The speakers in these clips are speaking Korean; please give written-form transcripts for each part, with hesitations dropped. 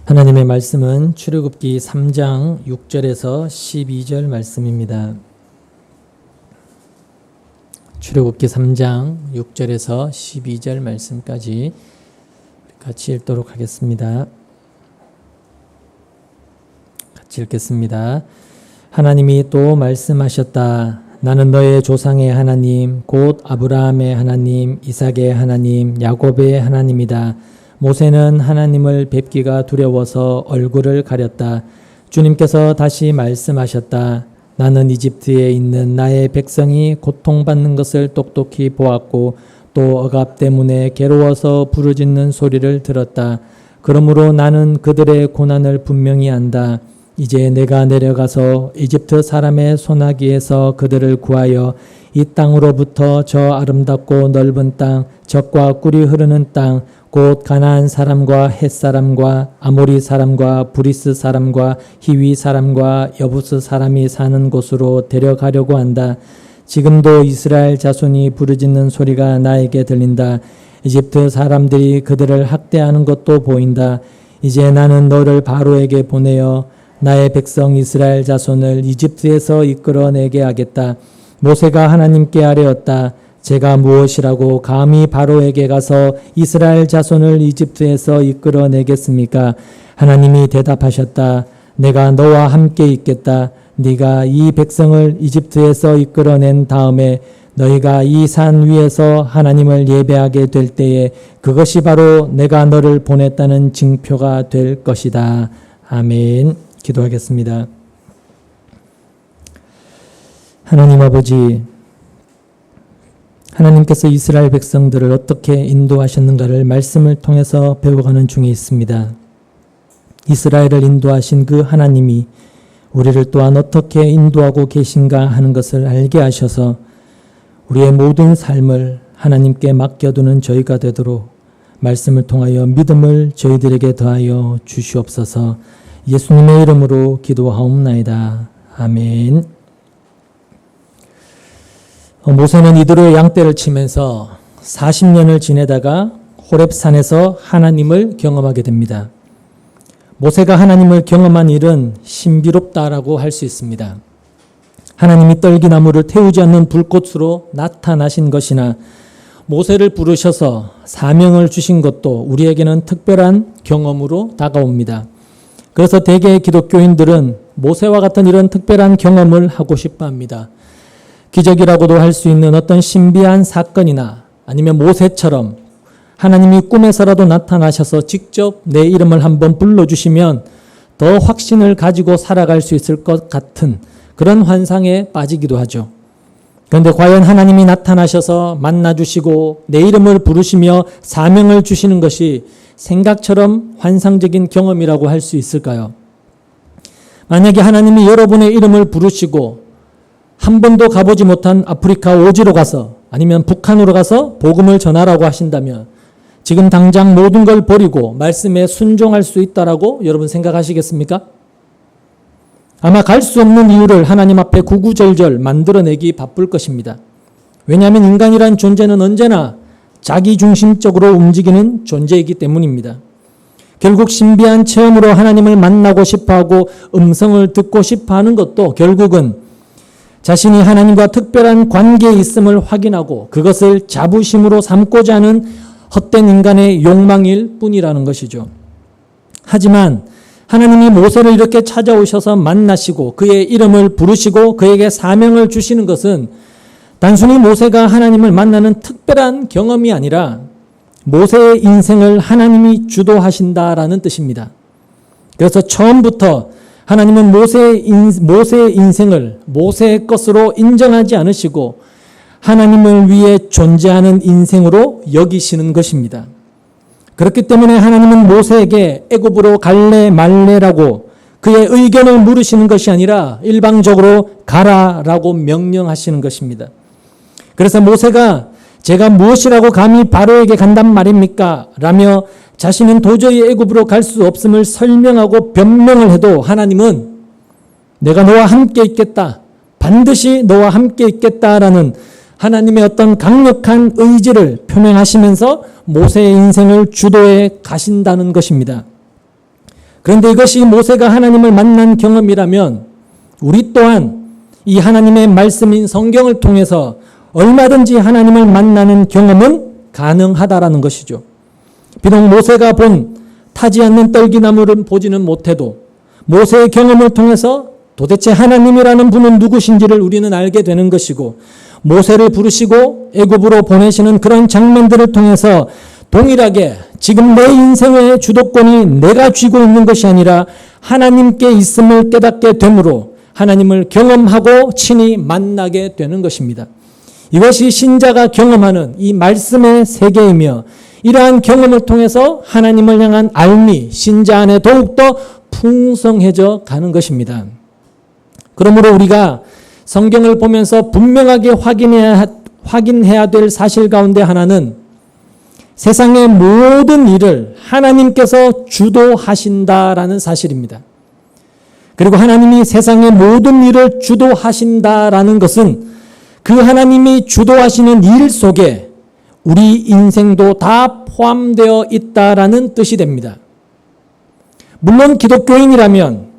하나님의 말씀은 출애굽기 3장 6절에서 12절 말씀입니다. 출애굽기 3장 6절에서 12절 말씀까지 같이 읽도록 하겠습니다. 같이 읽겠습니다. 하나님이 또 말씀하셨다. 나는 너의 조상의 하나님, 곧 아브라함의 하나님, 이삭의 하나님, 야곱의 하나님이다. 모세는 하나님을 뵙기가 두려워서 얼굴을 가렸다. 주님께서 다시 말씀하셨다. 나는 이집트에 있는 나의 백성이 고통받는 것을 똑똑히 보았고 또 억압 때문에 괴로워서 부르짖는 소리를 들었다. 그러므로 나는 그들의 고난을 분명히 안다. 이제 내가 내려가서 이집트 사람의 손아귀에서 그들을 구하여 이 땅으로부터 저 아름답고 넓은 땅, 젖과 꿀이 흐르는 땅, 곧 가나안 사람과 헷 사람과 아모리 사람과 브리스 사람과 히위 사람과 여부스 사람이 사는 곳으로 데려가려고 한다. 지금도 이스라엘 자손이 부르짖는 소리가 나에게 들린다. 이집트 사람들이 그들을 학대하는 것도 보인다. 이제 나는 너를 바로에게 보내어 나의 백성 이스라엘 자손을 이집트에서 이끌어내게 하겠다. 모세가 하나님께 아뢰었다. 제가 무엇이라고 감히 바로에게 가서 이스라엘 자손을 이집트에서 이끌어내겠습니까? 하나님이 대답하셨다. 내가 너와 함께 있겠다. 네가 이 백성을 이집트에서 이끌어낸 다음에 너희가 이 산 위에서 하나님을 예배하게 될 때에 그것이 바로 내가 너를 보냈다는 징표가 될 것이다. 아멘. 기도하겠습니다. 하나님 아버지, 하나님께서 이스라엘 백성들을 어떻게 인도하셨는가를 말씀을 통해서 배워가는 중에 있습니다. 이스라엘을 인도하신 그 하나님이 우리를 또한 어떻게 인도하고 계신가 하는 것을 알게 하셔서 우리의 모든 삶을 하나님께 맡겨두는 저희가 되도록 말씀을 통하여 믿음을 저희들에게 더하여 주시옵소서. 예수님의 이름으로 기도하옵나이다. 아멘. 모세는 이드로의 양떼를 치면서 40년을 지내다가 호렙산에서 하나님을 경험하게 됩니다. 모세가 하나님을 경험한 일은 신비롭다라고 할 수 있습니다. 하나님이 떨기나무를 태우지 않는 불꽃으로 나타나신 것이나 모세를 부르셔서 사명을 주신 것도 우리에게는 특별한 경험으로 다가옵니다. 그래서 대개 기독교인들은 모세와 같은 이런 특별한 경험을 하고 싶어 합니다. 기적이라고도 할 수 있는 어떤 신비한 사건이나 아니면 모세처럼 하나님이 꿈에서라도 나타나셔서 직접 내 이름을 한번 불러주시면 더 확신을 가지고 살아갈 수 있을 것 같은 그런 환상에 빠지기도 하죠. 그런데 과연 하나님이 나타나셔서 만나주시고 내 이름을 부르시며 사명을 주시는 것이 생각처럼 환상적인 경험이라고 할 수 있을까요? 만약에 하나님이 여러분의 이름을 부르시고 한 번도 가보지 못한 아프리카 오지로 가서 아니면 북한으로 가서 복음을 전하라고 하신다면 지금 당장 모든 걸 버리고 말씀에 순종할 수 있다라고 여러분 생각하시겠습니까? 아마 갈 수 없는 이유를 하나님 앞에 구구절절 만들어내기 바쁠 것입니다. 왜냐하면 인간이란 존재는 언제나 자기중심적으로 움직이는 존재이기 때문입니다. 결국 신비한 체험으로 하나님을 만나고 싶어하고 음성을 듣고 싶어하는 것도 결국은 자신이 하나님과 특별한 관계에 있음을 확인하고 그것을 자부심으로 삼고자 하는 헛된 인간의 욕망일 뿐이라는 것이죠. 하지만 하나님이 모세를 이렇게 찾아오셔서 만나시고 그의 이름을 부르시고 그에게 사명을 주시는 것은 단순히 모세가 하나님을 만나는 특별한 경험이 아니라 모세의 인생을 하나님이 주도하신다라는 뜻입니다. 그래서 처음부터 하나님은 모세의 인생을 모세의 것으로 인정하지 않으시고 하나님을 위해 존재하는 인생으로 여기시는 것입니다. 그렇기 때문에 하나님은 모세에게 애굽으로 갈래 말래라고 그의 의견을 물으시는 것이 아니라 일방적으로 가라라고 명령하시는 것입니다. 그래서 모세가 제가 무엇이라고 감히 바로에게 간단 말입니까? 라며 자신은 도저히 애굽으로 갈 수 없음을 설명하고 변명을 해도 하나님은 내가 너와 함께 있겠다. 반드시 너와 함께 있겠다라는 하나님의 어떤 강력한 의지를 표명하시면서 모세의 인생을 주도해 가신다는 것입니다. 그런데 이것이 모세가 하나님을 만난 경험이라면 우리 또한 이 하나님의 말씀인 성경을 통해서 얼마든지 하나님을 만나는 경험은 가능하다라는 것이죠. 비록 모세가 본 타지 않는 떨기나무를 보지는 못해도 모세의 경험을 통해서 도대체 하나님이라는 분은 누구신지를 우리는 알게 되는 것이고, 모세를 부르시고 애굽으로 보내시는 그런 장면들을 통해서 동일하게 지금 내 인생의 주도권이 내가 쥐고 있는 것이 아니라 하나님께 있음을 깨닫게 되므로 하나님을 경험하고 친히 만나게 되는 것입니다. 이것이 신자가 경험하는 이 말씀의 세계이며, 이러한 경험을 통해서 하나님을 향한 알미, 신자 안에 더욱더 풍성해져 가는 것입니다. 그러므로 우리가 성경을 보면서 분명하게 확인해야 될 사실 가운데 하나는 세상의 모든 일을 하나님께서 주도하신다라는 사실입니다. 그리고 하나님이 세상의 모든 일을 주도하신다라는 것은 그 하나님이 주도하시는 일 속에 우리 인생도 다 포함되어 있다라는 뜻이 됩니다. 물론 기독교인이라면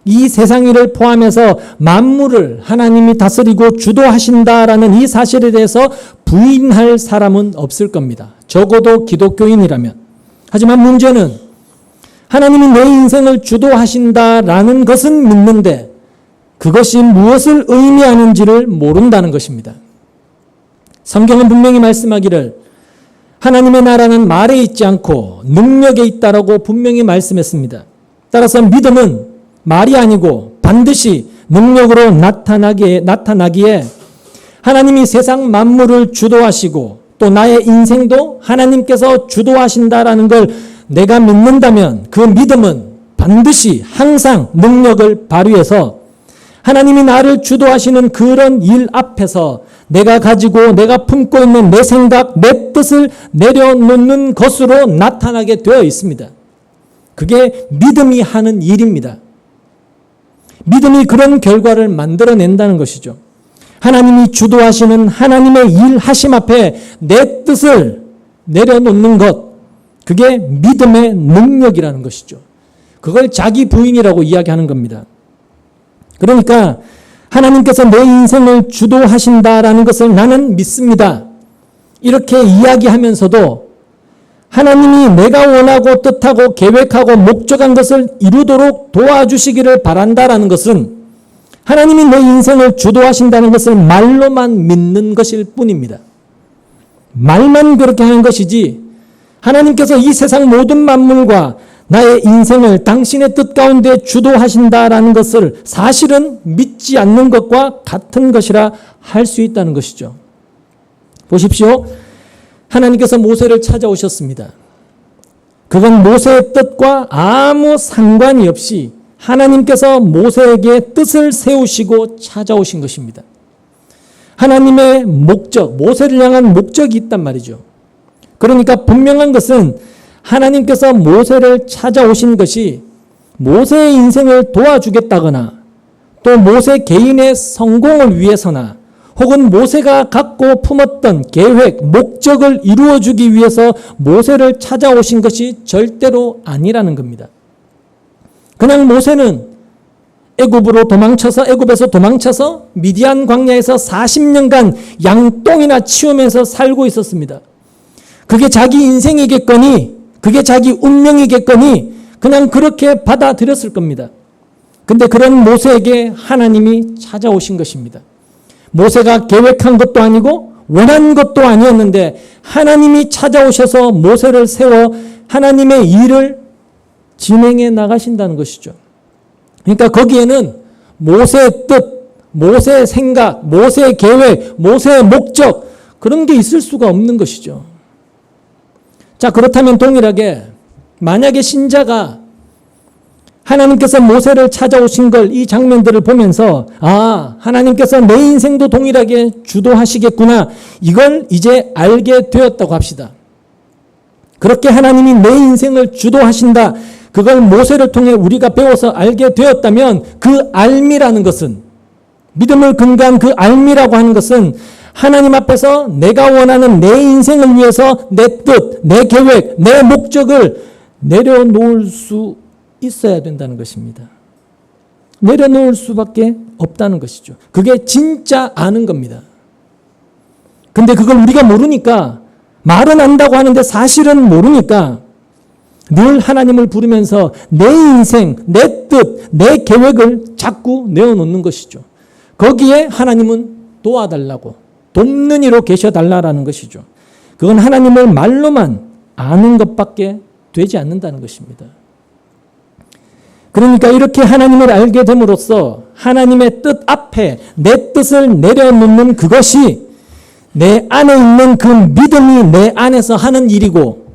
이 세상 일을 포함해서 만물을 하나님이 다스리고 주도하신다라는 이 사실에 대해서 부인할 사람은 없을 겁니다. 적어도 기독교인이라면. 하지만 문제는 하나님이 내 인생을 주도하신다라는 것은 믿는데 그것이 무엇을 의미하는지를 모른다는 것입니다. 성경은 분명히 말씀하기를 하나님의 나라는 말에 있지 않고 능력에 있다라고 분명히 말씀했습니다. 따라서 믿음은 말이 아니고 반드시 능력으로 나타나기에 하나님이 세상 만물을 주도하시고 또 나의 인생도 하나님께서 주도하신다라는 걸 내가 믿는다면 그 믿음은 반드시 항상 능력을 발휘해서 하나님이 나를 주도하시는 그런 일 앞에서 내가 가지고 내가 품고 있는 내 생각, 내 뜻을 내려놓는 것으로 나타나게 되어 있습니다. 그게 믿음이 하는 일입니다. 믿음이 그런 결과를 만들어낸다는 것이죠. 하나님이 주도하시는 하나님의 일하심 앞에 내 뜻을 내려놓는 것, 그게 믿음의 능력이라는 것이죠. 그걸 자기 부인이라고 이야기하는 겁니다. 그러니까 하나님께서 내 인생을 주도하신다라는 것을 나는 믿습니다. 이렇게 이야기하면서도 하나님이 내가 원하고 뜻하고 계획하고 목적한 것을 이루도록 도와주시기를 바란다라는 것은 하나님이 내 인생을 주도하신다는 것을 말로만 믿는 것일 뿐입니다. 말만 그렇게 하는 것이지 하나님께서 이 세상 모든 만물과 나의 인생을 당신의 뜻 가운데 주도하신다라는 것을 사실은 믿지 않는 것과 같은 것이라 할 수 있다는 것이죠. 보십시오. 하나님께서 모세를 찾아오셨습니다. 그건 모세의 뜻과 아무 상관이 없이 하나님께서 모세에게 뜻을 세우시고 찾아오신 것입니다. 하나님의 목적, 모세를 향한 목적이 있단 말이죠. 그러니까 분명한 것은 하나님께서 모세를 찾아오신 것이 모세의 인생을 도와주겠다거나 또 모세 개인의 성공을 위해서나 혹은 모세가 갖고 품었던 계획, 목적을 이루어주기 위해서 모세를 찾아오신 것이 절대로 아니라는 겁니다. 그냥 모세는 애굽에서 도망쳐서 미디안 광야에서 40년간 양똥이나 치우면서 살고 있었습니다. 그게 자기 인생이겠거니 그게 자기 운명이겠거니 그냥 그렇게 받아들였을 겁니다. 근데 그런 모세에게 하나님이 찾아오신 것입니다. 모세가 계획한 것도 아니고 원한 것도 아니었는데 하나님이 찾아오셔서 모세를 세워 하나님의 일을 진행해 나가신다는 것이죠. 그러니까 거기에는 모세의 뜻, 모세의 생각, 모세의 계획, 모세의 목적 그런 게 있을 수가 없는 것이죠. 자, 그렇다면 동일하게 만약에 신자가 하나님께서 모세를 찾아오신 걸 이 장면들을 보면서 하나님께서 내 인생도 동일하게 주도하시겠구나 이걸 이제 알게 되었다고 합시다. 그렇게 하나님이 내 인생을 주도하신다 그걸 모세를 통해 우리가 배워서 알게 되었다면 그 알미라는 것은 믿음을 근거한 그 알미라고 하는 것은 하나님 앞에서 내가 원하는 내 인생을 위해서 내 뜻, 내 계획, 내 목적을 내려놓을 수 있어야 된다는 것입니다. 내려놓을 수밖에 없다는 것이죠. 그게 진짜 아는 겁니다. 근데 그걸 우리가 모르니까, 말은 안다고 하는데 사실은 모르니까 늘 하나님을 부르면서 내 인생, 내 뜻, 내 계획을 자꾸 내어놓는 것이죠. 거기에 하나님은 도와달라고, 돕는 이로 계셔달라는 것이죠. 그건 하나님을 말로만 아는 것밖에 되지 않는다는 것입니다. 그러니까 이렇게 하나님을 알게 됨으로써 하나님의 뜻 앞에 내 뜻을 내려놓는 그것이 내 안에 있는 그 믿음이 내 안에서 하는 일이고,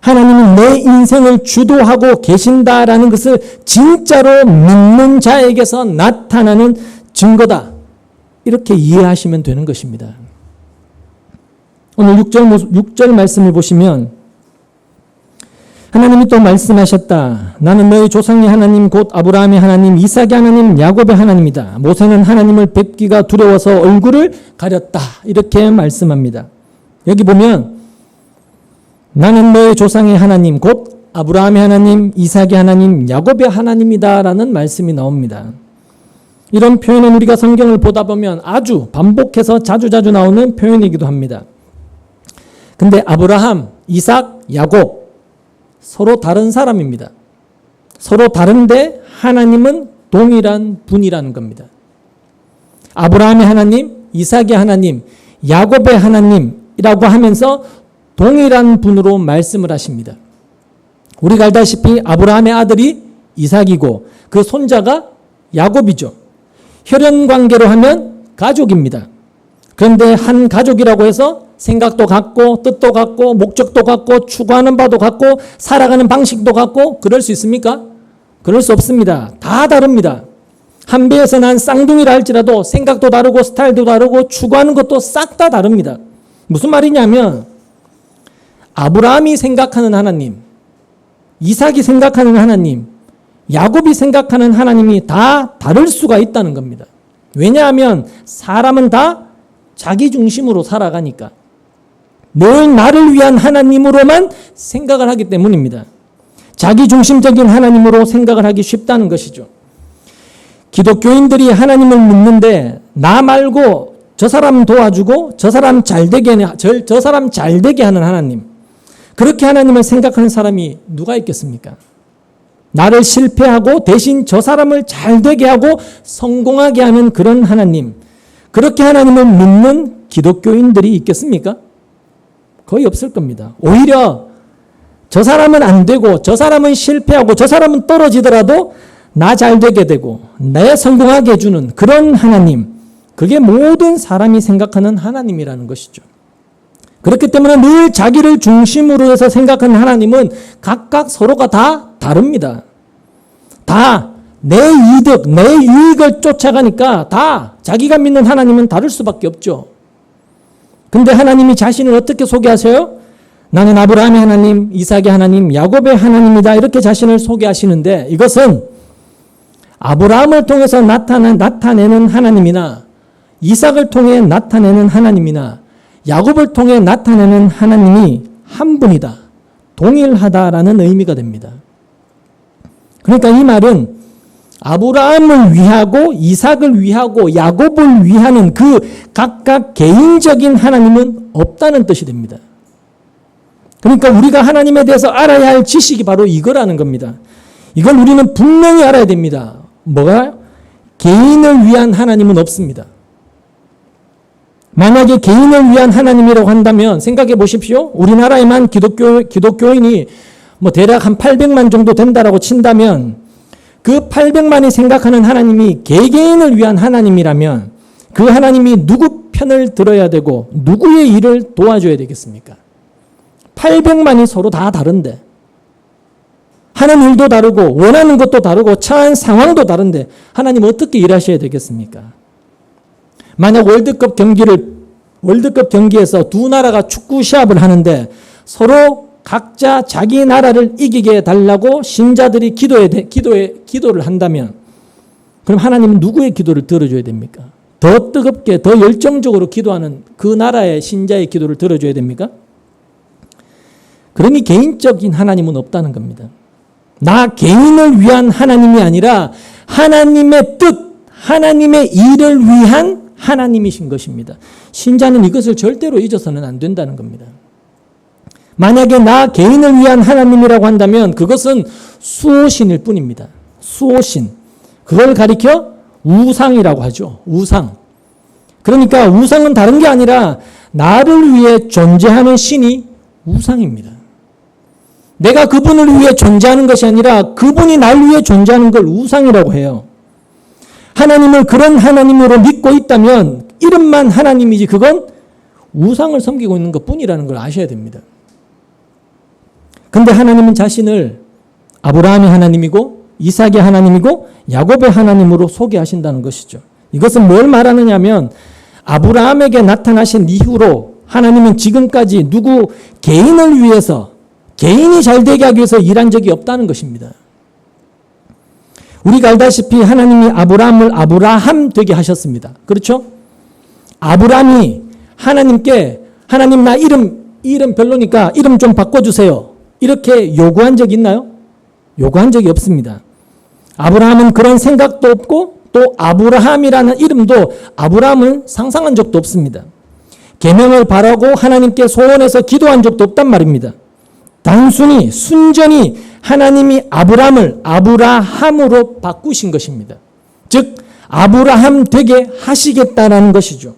하나님이 내 인생을 주도하고 계신다라는 것을 진짜로 믿는 자에게서 나타나는 증거다. 이렇게 이해하시면 되는 것입니다. 오늘 6절 말씀을 보시면 하나님이 또 말씀하셨다. 나는 너희 조상의 하나님 곧 아브라함의 하나님, 이삭의 하나님, 야곱의 하나님이다. 모세는 하나님을 뵙기가 두려워서 얼굴을 가렸다. 이렇게 말씀합니다. 여기 보면 나는 너희 조상의 하나님 곧 아브라함의 하나님, 이삭의 하나님, 야곱의 하나님이다라는 말씀이 나옵니다. 이런 표현은 우리가 성경을 보다 보면 아주 반복해서 자주자주 나오는 표현이기도 합니다. 근데 아브라함, 이삭, 야곱 서로 다른 사람입니다. 서로 다른데 하나님은 동일한 분이라는 겁니다. 아브라함의 하나님, 이삭의 하나님, 야곱의 하나님이라고 하면서 동일한 분으로 말씀을 하십니다. 우리가 알다시피 아브라함의 아들이 이삭이고 그 손자가 야곱이죠. 혈연 관계로 하면 가족입니다. 그런데 한 가족이라고 해서 생각도 같고 뜻도 같고 목적도 같고 추구하는 바도 같고 살아가는 방식도 같고 그럴 수 있습니까? 그럴 수 없습니다. 다 다릅니다. 한 배에서 난 쌍둥이라 할지라도 생각도 다르고 스타일도 다르고 추구하는 것도 싹 다 다릅니다. 무슨 말이냐면 아브라함이 생각하는 하나님, 이삭이 생각하는 하나님, 야곱이 생각하는 하나님이 다 다를 수가 있다는 겁니다. 왜냐하면 사람은 다 자기 중심으로 살아가니까 늘 나를 위한 하나님으로만 생각을 하기 때문입니다. 자기 중심적인 하나님으로 생각을 하기 쉽다는 것이죠. 기독교인들이 하나님을 믿는데 나 말고 저 사람 도와주고 저 사람 잘되게 하는 하나님, 그렇게 하나님을 생각하는 사람이 누가 있겠습니까? 나를 실패하고 대신 저 사람을 잘되게 하고 성공하게 하는 그런 하나님, 그렇게 하나님을 믿는 기독교인들이 있겠습니까? 거의 없을 겁니다. 오히려 저 사람은 안 되고 저 사람은 실패하고 저 사람은 떨어지더라도 나 잘되게 되고 내 성공하게 해주는 그런 하나님, 그게 모든 사람이 생각하는 하나님이라는 것이죠. 그렇기 때문에 늘 자기를 중심으로 해서 생각하는 하나님은 각각 서로가 다 다릅니다. 다 내 이득, 내 유익을 쫓아가니까 다 자기가 믿는 하나님은 다를 수밖에 없죠. 근데 하나님이 자신을 어떻게 소개하세요? 나는 아브라함의 하나님, 이삭의 하나님, 야곱의 하나님이다. 이렇게 자신을 소개하시는데 이것은 아브라함을 통해서 나타내는 하나님이나 이삭을 통해 나타내는 하나님이나 야곱을 통해 나타내는 하나님이 한 분이다. 동일하다라는 의미가 됩니다. 그러니까 이 말은 아브라함을 위하고 이삭을 위하고 야곱을 위하는 그 각각 개인적인 하나님은 없다는 뜻이 됩니다. 그러니까 우리가 하나님에 대해서 알아야 할 지식이 바로 이거라는 겁니다. 이걸 우리는 분명히 알아야 됩니다. 뭐가? 개인을 위한 하나님은 없습니다. 만약에 개인을 위한 하나님이라고 한다면 생각해 보십시오. 우리나라에만 기독교인이 대략 한 800만 정도 된다라고 친다면 그 800만이 생각하는 하나님이 개개인을 위한 하나님이라면 그 하나님이 누구 편을 들어야 되고 누구의 일을 도와줘야 되겠습니까? 800만이 서로 다 다른데 하는 일도 다르고 원하는 것도 다르고 처한 상황도 다른데 하나님 어떻게 일하셔야 되겠습니까? 만약 월드컵 경기에서 두 나라가 축구 시합을 하는데 서로 각자 자기 나라를 이기게 해달라고 신자들이 기도를 한다면 그럼 하나님은 누구의 기도를 들어줘야 됩니까? 더 뜨겁게 더 열정적으로 기도하는 그 나라의 신자의 기도를 들어줘야 됩니까? 그러니 개인적인 하나님은 없다는 겁니다. 나 개인을 위한 하나님이 아니라 하나님의 뜻, 하나님의 일을 위한 하나님이신 것입니다. 신자는 이것을 절대로 잊어서는 안 된다는 겁니다. 만약에 나 개인을 위한 하나님이라고 한다면 그것은 수호신일 뿐입니다. 수호신. 그걸 가리켜 우상이라고 하죠. 우상. 그러니까 우상은 다른 게 아니라 나를 위해 존재하는 신이 우상입니다. 내가 그분을 위해 존재하는 것이 아니라 그분이 날 위해 존재하는 걸 우상이라고 해요. 하나님을 그런 하나님으로 믿고 있다면 이름만 하나님이지 그건 우상을 섬기고 있는 것뿐이라는 걸 아셔야 됩니다. 근데 하나님은 자신을 아브라함의 하나님이고 이삭의 하나님이고 야곱의 하나님으로 소개하신다는 것이죠. 이것은 뭘 말하느냐 하면 아브라함에게 나타나신 이후로 하나님은 지금까지 누구 개인을 위해서 개인이 잘되게 하기 위해서 일한 적이 없다는 것입니다. 우리가 알다시피 하나님이 아브라함을 아브라함 되게 하셨습니다. 그렇죠? 아브라함이 하나님께 하나님 나 이름 별로니까 이름 좀 바꿔주세요. 이렇게 요구한 적이 있나요? 요구한 적이 없습니다. 아브라함은 그런 생각도 없고 또 아브라함이라는 이름도 아브라함은 상상한 적도 없습니다. 계명을 바라고 하나님께 소원해서 기도한 적도 없단 말입니다. 단순히 순전히 하나님이 아브라함을 아브라함으로 바꾸신 것입니다. 즉 아브라함 되게 하시겠다라는 것이죠.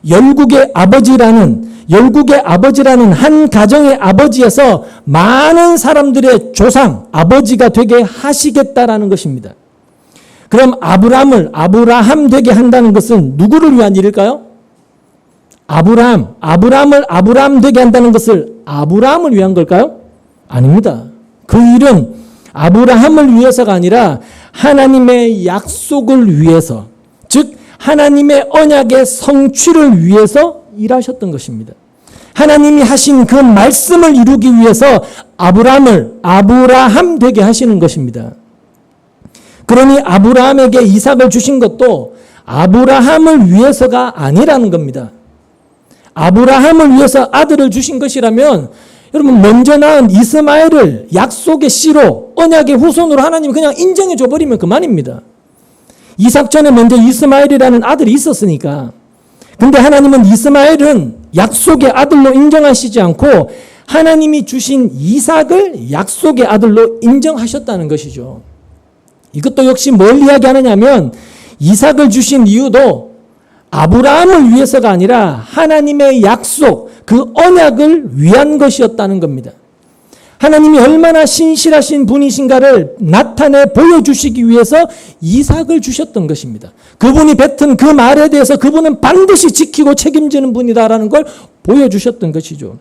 열국의 아버지라는 한 가정의 아버지에서 많은 사람들의 조상, 아버지가 되게 하시겠다라는 것입니다. 그럼 아브라함을 아브라함 되게 한다는 것은 누구를 위한 일일까요? 아브라함을 아브라함 되게 한다는 것을 아브라함을 위한 걸까요? 아닙니다. 그 일은 아브라함을 위해서가 아니라 하나님의 약속을 위해서, 즉 하나님의 언약의 성취를 위해서 일하셨던 것입니다. 하나님이 하신 그 말씀을 이루기 위해서 아브라함을 아브라함 되게 하시는 것입니다. 그러니 아브라함에게 이삭을 주신 것도 아브라함을 위해서가 아니라는 겁니다. 아브라함을 위해서 아들을 주신 것이라면 여러분 먼저 낳은 이스마엘을 약속의 씨로 언약의 후손으로 하나님이 그냥 인정해 줘버리면 그만입니다. 이삭 전에 먼저 이스마엘이라는 아들이 있었으니까. 근데 하나님은 이스마엘은 약속의 아들로 인정하시지 않고 하나님이 주신 이삭을 약속의 아들로 인정하셨다는 것이죠. 이것도 역시 뭘 이야기하느냐면 이삭을 주신 이유도 아브라함을 위해서가 아니라 하나님의 약속, 그 언약을 위한 것이었다는 겁니다. 하나님이 얼마나 신실하신 분이신가를 나타내 보여주시기 위해서 이삭을 주셨던 것입니다. 그분이 뱉은 그 말에 대해서 그분은 반드시 지키고 책임지는 분이다라는 걸 보여주셨던 것이죠.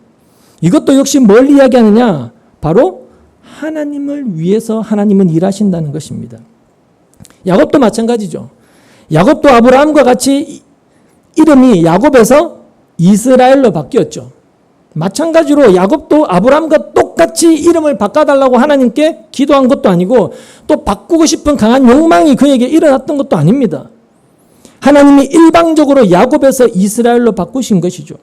이것도 역시 뭘 이야기하느냐? 바로 하나님을 위해서 하나님은 일하신다는 것입니다. 야곱도 마찬가지죠. 야곱도 아브라함과 같이 이름이 야곱에서 이스라엘로 바뀌었죠. 마찬가지로 야곱도 아브라함과 똑같이 이름을 바꿔달라고 하나님께 기도한 것도 아니고 또 바꾸고 싶은 강한 욕망이 그에게 일어났던 것도 아닙니다. 하나님이 일방적으로 야곱에서 이스라엘로 바꾸신 것이죠.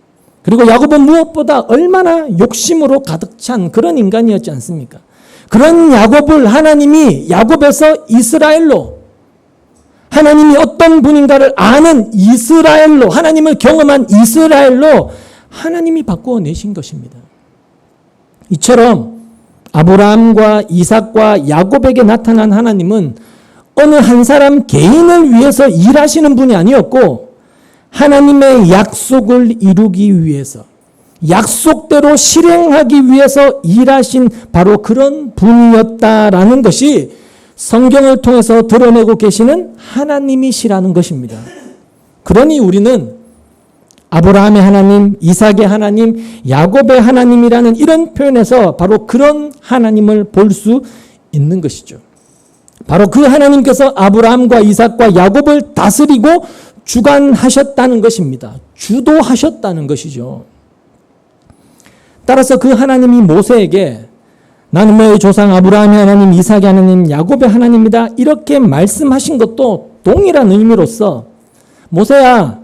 그리고 야곱은 무엇보다 얼마나 욕심으로 가득 찬 그런 인간이었지 않습니까? 그런 야곱을 하나님이 야곱에서 이스라엘로, 하나님이 어떤 분인가를 아는 이스라엘로, 하나님을 경험한 이스라엘로 하나님이 바꾸어 내신 것입니다. 이처럼 아브라함과 이삭과 야곱에게 나타난 하나님은 어느 한 사람 개인을 위해서 일하시는 분이 아니었고 하나님의 약속을 이루기 위해서, 약속대로 실행하기 위해서 일하신 바로 그런 분이었다라는 것이 성경을 통해서 드러내고 계시는 하나님이시라는 것입니다. 그러니 우리는 아브라함의 하나님, 이삭의 하나님, 야곱의 하나님이라는 이런 표현에서 바로 그런 하나님을 볼 수 있는 것이죠. 바로 그 하나님께서 아브라함과 이삭과 야곱을 다스리고 주관하셨다는 것입니다. 주도하셨다는 것이죠. 따라서 그 하나님이 모세에게 나는 너의 조상 아브라함의 하나님, 이삭의 하나님, 야곱의 하나님이다 이렇게 말씀하신 것도 동일한 의미로서 모세야,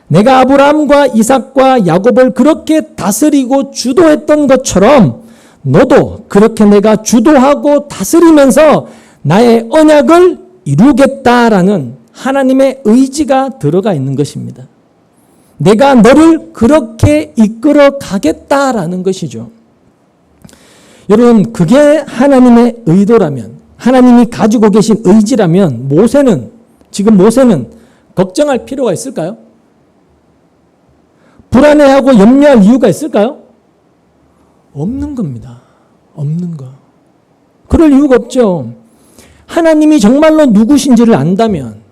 내가 아브라함과 이삭과 야곱을 그렇게 다스리고 주도했던 것처럼 너도 그렇게 내가 주도하고 다스리면서 나의 언약을 이루겠다라는 하나님의 의지가 들어가 있는 것입니다. 내가 너를 그렇게 이끌어 가겠다라는 것이죠. 여러분, 그게 하나님의 의도라면, 하나님이 가지고 계신 의지라면 지금 모세는 걱정할 필요가 있을까요? 불안해하고 염려할 이유가 있을까요? 없는 겁니다. 없는 거. 그럴 이유가 없죠. 하나님이 정말로 누구신지를 안다면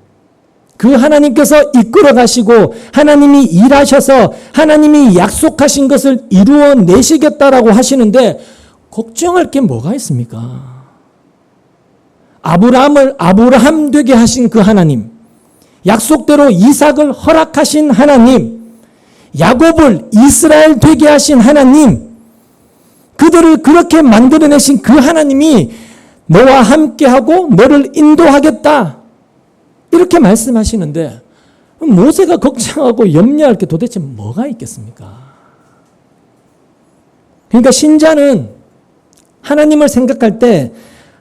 그 하나님께서 이끌어 가시고 하나님이 일하셔서 하나님이 약속하신 것을 이루어내시겠다라고 하시는데 걱정할 게 뭐가 있습니까? 아브라함을 아브라함 되게 하신 그 하나님, 약속대로 이삭을 허락하신 하나님, 야곱을 이스라엘 되게 하신 하나님, 그들을 그렇게 만들어내신 그 하나님이 너와 함께하고 너를 인도하겠다 이렇게 말씀하시는데 모세가 걱정하고 염려할 게 도대체 뭐가 있겠습니까? 그러니까 신자는 하나님을 생각할 때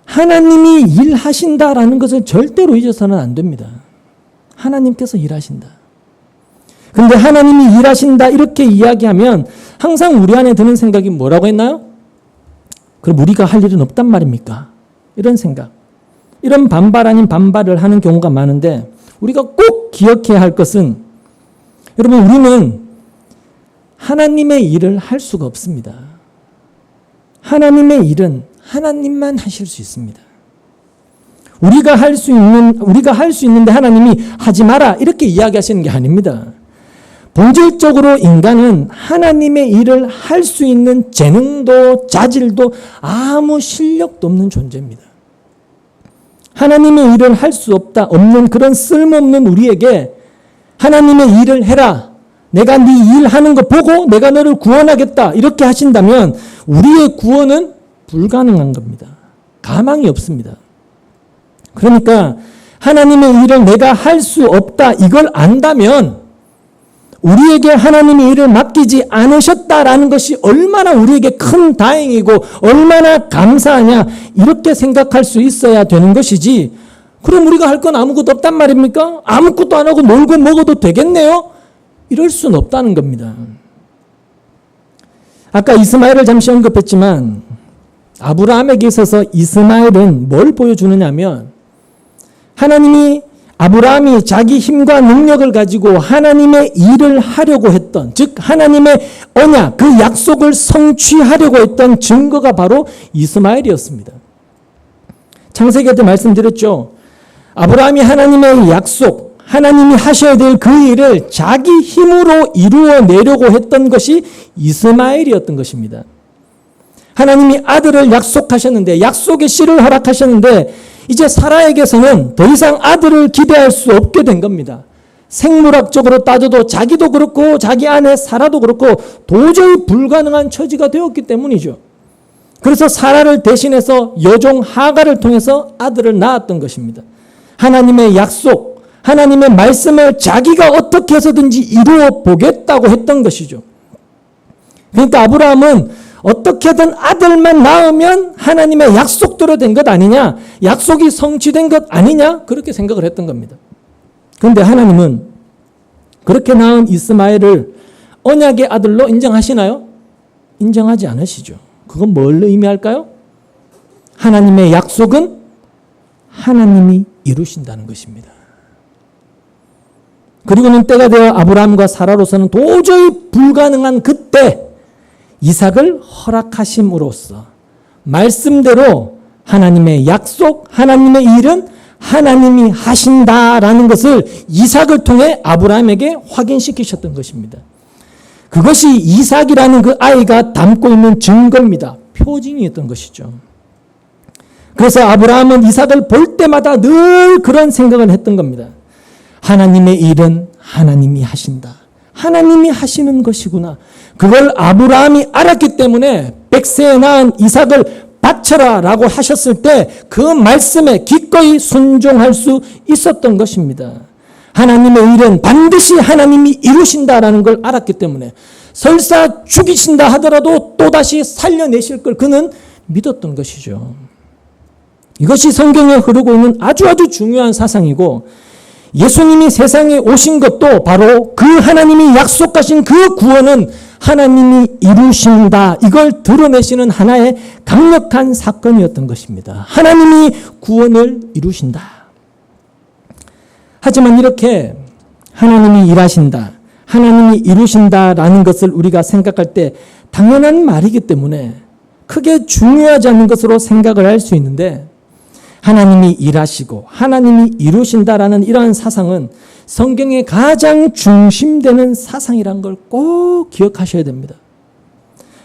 하나님이 일하신다라는 것을 절대로 잊어서는 안 됩니다. 하나님께서 일하신다. 그런데 하나님이 일하신다 이렇게 이야기하면 항상 우리 안에 드는 생각이 뭐라고 했나요? 그럼 우리가 할 일은 없단 말입니까? 이런 생각. 이런 반발 아닌 반발을 하는 경우가 많은데 우리가 꼭 기억해야 할 것은 여러분 우리는 하나님의 일을 할 수가 없습니다. 하나님의 일은 하나님만 하실 수 있습니다. 우리가 할 수 있는데 하나님이 하지 마라 이렇게 이야기하시는 게 아닙니다. 본질적으로 인간은 하나님의 일을 할 수 있는 재능도 자질도 아무 실력도 없는 존재입니다. 하나님의 일을 할 수 없는 그런 쓸모없는 우리에게 하나님의 일을 해라. 내가 네 일하는 거 보고 내가 너를 구원하겠다. 이렇게 하신다면 우리의 구원은 불가능한 겁니다. 가망이 없습니다. 그러니까 하나님의 일을 내가 할 수 없다. 이걸 안다면 우리에게 하나님의 일을 맡기지 않으셨다라는 것이 얼마나 우리에게 큰 다행이고 얼마나 감사하냐 이렇게 생각할 수 있어야 되는 것이지 그럼 우리가 할 건 아무것도 없단 말입니까? 아무것도 안 하고 놀고 먹어도 되겠네요? 이럴 수는 없다는 겁니다. 아까 이스마엘을 잠시 언급했지만 아브라함에게 있어서 이스마엘은 뭘 보여주느냐면 하나님이 아브라함이 자기 힘과 능력을 가지고 하나님의 일을 하려고 했던 즉 하나님의 언약 그 약속을 성취하려고 했던 증거가 바로 이스마엘이었습니다. 창세기 때 말씀드렸죠. 아브라함이 하나님의 약속 하나님이 하셔야 될 그 일을 자기 힘으로 이루어내려고 했던 것이 이스마엘이었던 것입니다. 하나님이 아들을 약속하셨는데 약속의 씨를 허락하셨는데 이제 사라에게서는 더 이상 아들을 기대할 수 없게 된 겁니다. 생물학적으로 따져도 자기도 그렇고 자기 아내 사라도 그렇고 도저히 불가능한 처지가 되었기 때문이죠. 그래서 사라를 대신해서 여종 하갈을 통해서 아들을 낳았던 것입니다. 하나님의 약속, 하나님의 말씀을 자기가 어떻게 해서든지 이루어 보겠다고 했던 것이죠. 그러니까 아브라함은 어떻게든 아들만 낳으면 하나님의 약속대로 된 것 아니냐, 약속이 성취된 것 아니냐 그렇게 생각을 했던 겁니다. 그런데 하나님은 그렇게 낳은 이스마엘을 언약의 아들로 인정하시나요? 인정하지 않으시죠. 그건 뭘 의미할까요? 하나님의 약속은 하나님이 이루신다는 것입니다. 그리고는 때가 되어 아브라함과 사라로서는 도저히 불가능한 그때 이삭을 허락하심으로써 말씀대로 하나님의 약속, 하나님의 일은 하나님이 하신다라는 것을 이삭을 통해 아브라함에게 확인시키셨던 것입니다. 그것이 이삭이라는 그 아이가 담고 있는 증거입니다. 표징이었던 것이죠. 그래서 아브라함은 이삭을 볼 때마다 늘 그런 생각을 했던 겁니다. 하나님의 일은 하나님이 하신다. 하나님이 하시는 것이구나. 그걸 아브라함이 알았기 때문에 100세에 낳은 이삭을 바쳐라 라고 하셨을 때 그 말씀에 기꺼이 순종할 수 있었던 것입니다. 하나님의 일은 반드시 하나님이 이루신다라는 걸 알았기 때문에 설사 죽이신다 하더라도 또다시 살려내실 걸 그는 믿었던 것이죠. 이것이 성경에 흐르고 있는 아주 중요한 사상이고, 예수님이 세상에 오신 것도 바로 그 하나님이 약속하신 그 구원은 하나님이 이루신다, 이걸 드러내시는 하나의 강력한 사건이었던 것입니다. 하나님이 구원을 이루신다. 하지만 이렇게 하나님이 일하신다, 하나님이 이루신다라는 것을 우리가 생각할 때 당연한 말이기 때문에 크게 중요하지 않은 것으로 생각을 할 수 있는데, 하나님이 일하시고 하나님이 이루신다라는 이러한 사상은 성경의 가장 중심되는 사상이란 걸 꼭 기억하셔야 됩니다.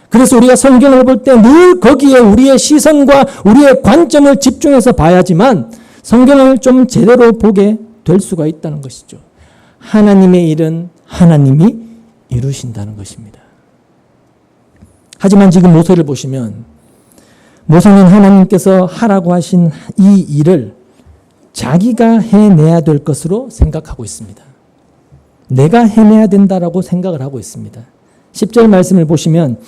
그래서 우리가 성경을 볼 때 늘 거기에 우리의 시선과 우리의 관점을 집중해서 봐야지만 성경을 좀 제대로 보게 될 수가 있다는 것이죠. 하나님의 일은 하나님이 이루신다는 것입니다. 하지만 지금 모세를 보시면 모세는 하나님께서 하라고 하신 이 일을 자기가 해내야 될 것으로 생각하고 있습니다. 내가 해내야 된다라고 생각을 하고 있습니다. 10절 말씀을 보시면,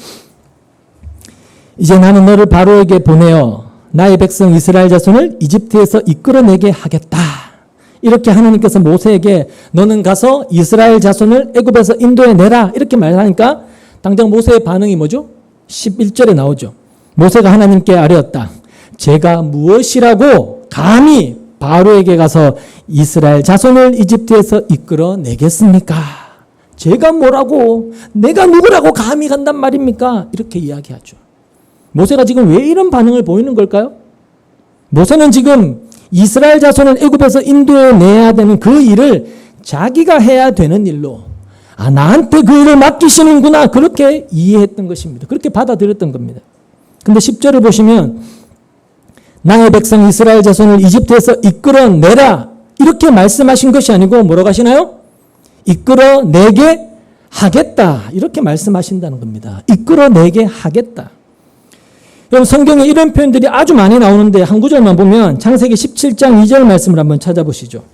이제 나는 너를 바로에게 보내어 나의 백성 이스라엘 자손을 이집트에서 이끌어내게 하겠다. 이렇게 하나님께서 모세에게 너는 가서 이스라엘 자손을 애굽에서 인도해내라, 이렇게 말하니까 당장 모세의 반응이 뭐죠? 11절에 나오죠. 모세가 하나님께 아뢰었다. 제가 무엇이라고 감히 바로에게 가서 이스라엘 자손을 이집트에서 이끌어내겠습니까? 제가 뭐라고, 내가 누구라고 감히 간단 말입니까? 이렇게 이야기하죠. 모세가 지금 왜 이런 반응을 보이는 걸까요? 모세는 지금 이스라엘 자손을 애굽에서 인도해내야 되는 그 일을 자기가 해야 되는 일로, 나한테 그 일을 맡기시는구나, 그렇게 이해했던 것입니다. 그렇게 받아들였던 겁니다. 근데 10절을 보시면 나의 백성 이스라엘 자손을 이집트에서 이끌어내라, 이렇게 말씀하신 것이 아니고 뭐라고 하시나요? 이끌어내게 하겠다, 이렇게 말씀하신다는 겁니다. 이끌어내게 하겠다. 여러분, 성경에 이런 표현들이 아주 많이 나오는데 한 구절만 보면 창세기 17장 2절 말씀을 한번 찾아보시죠.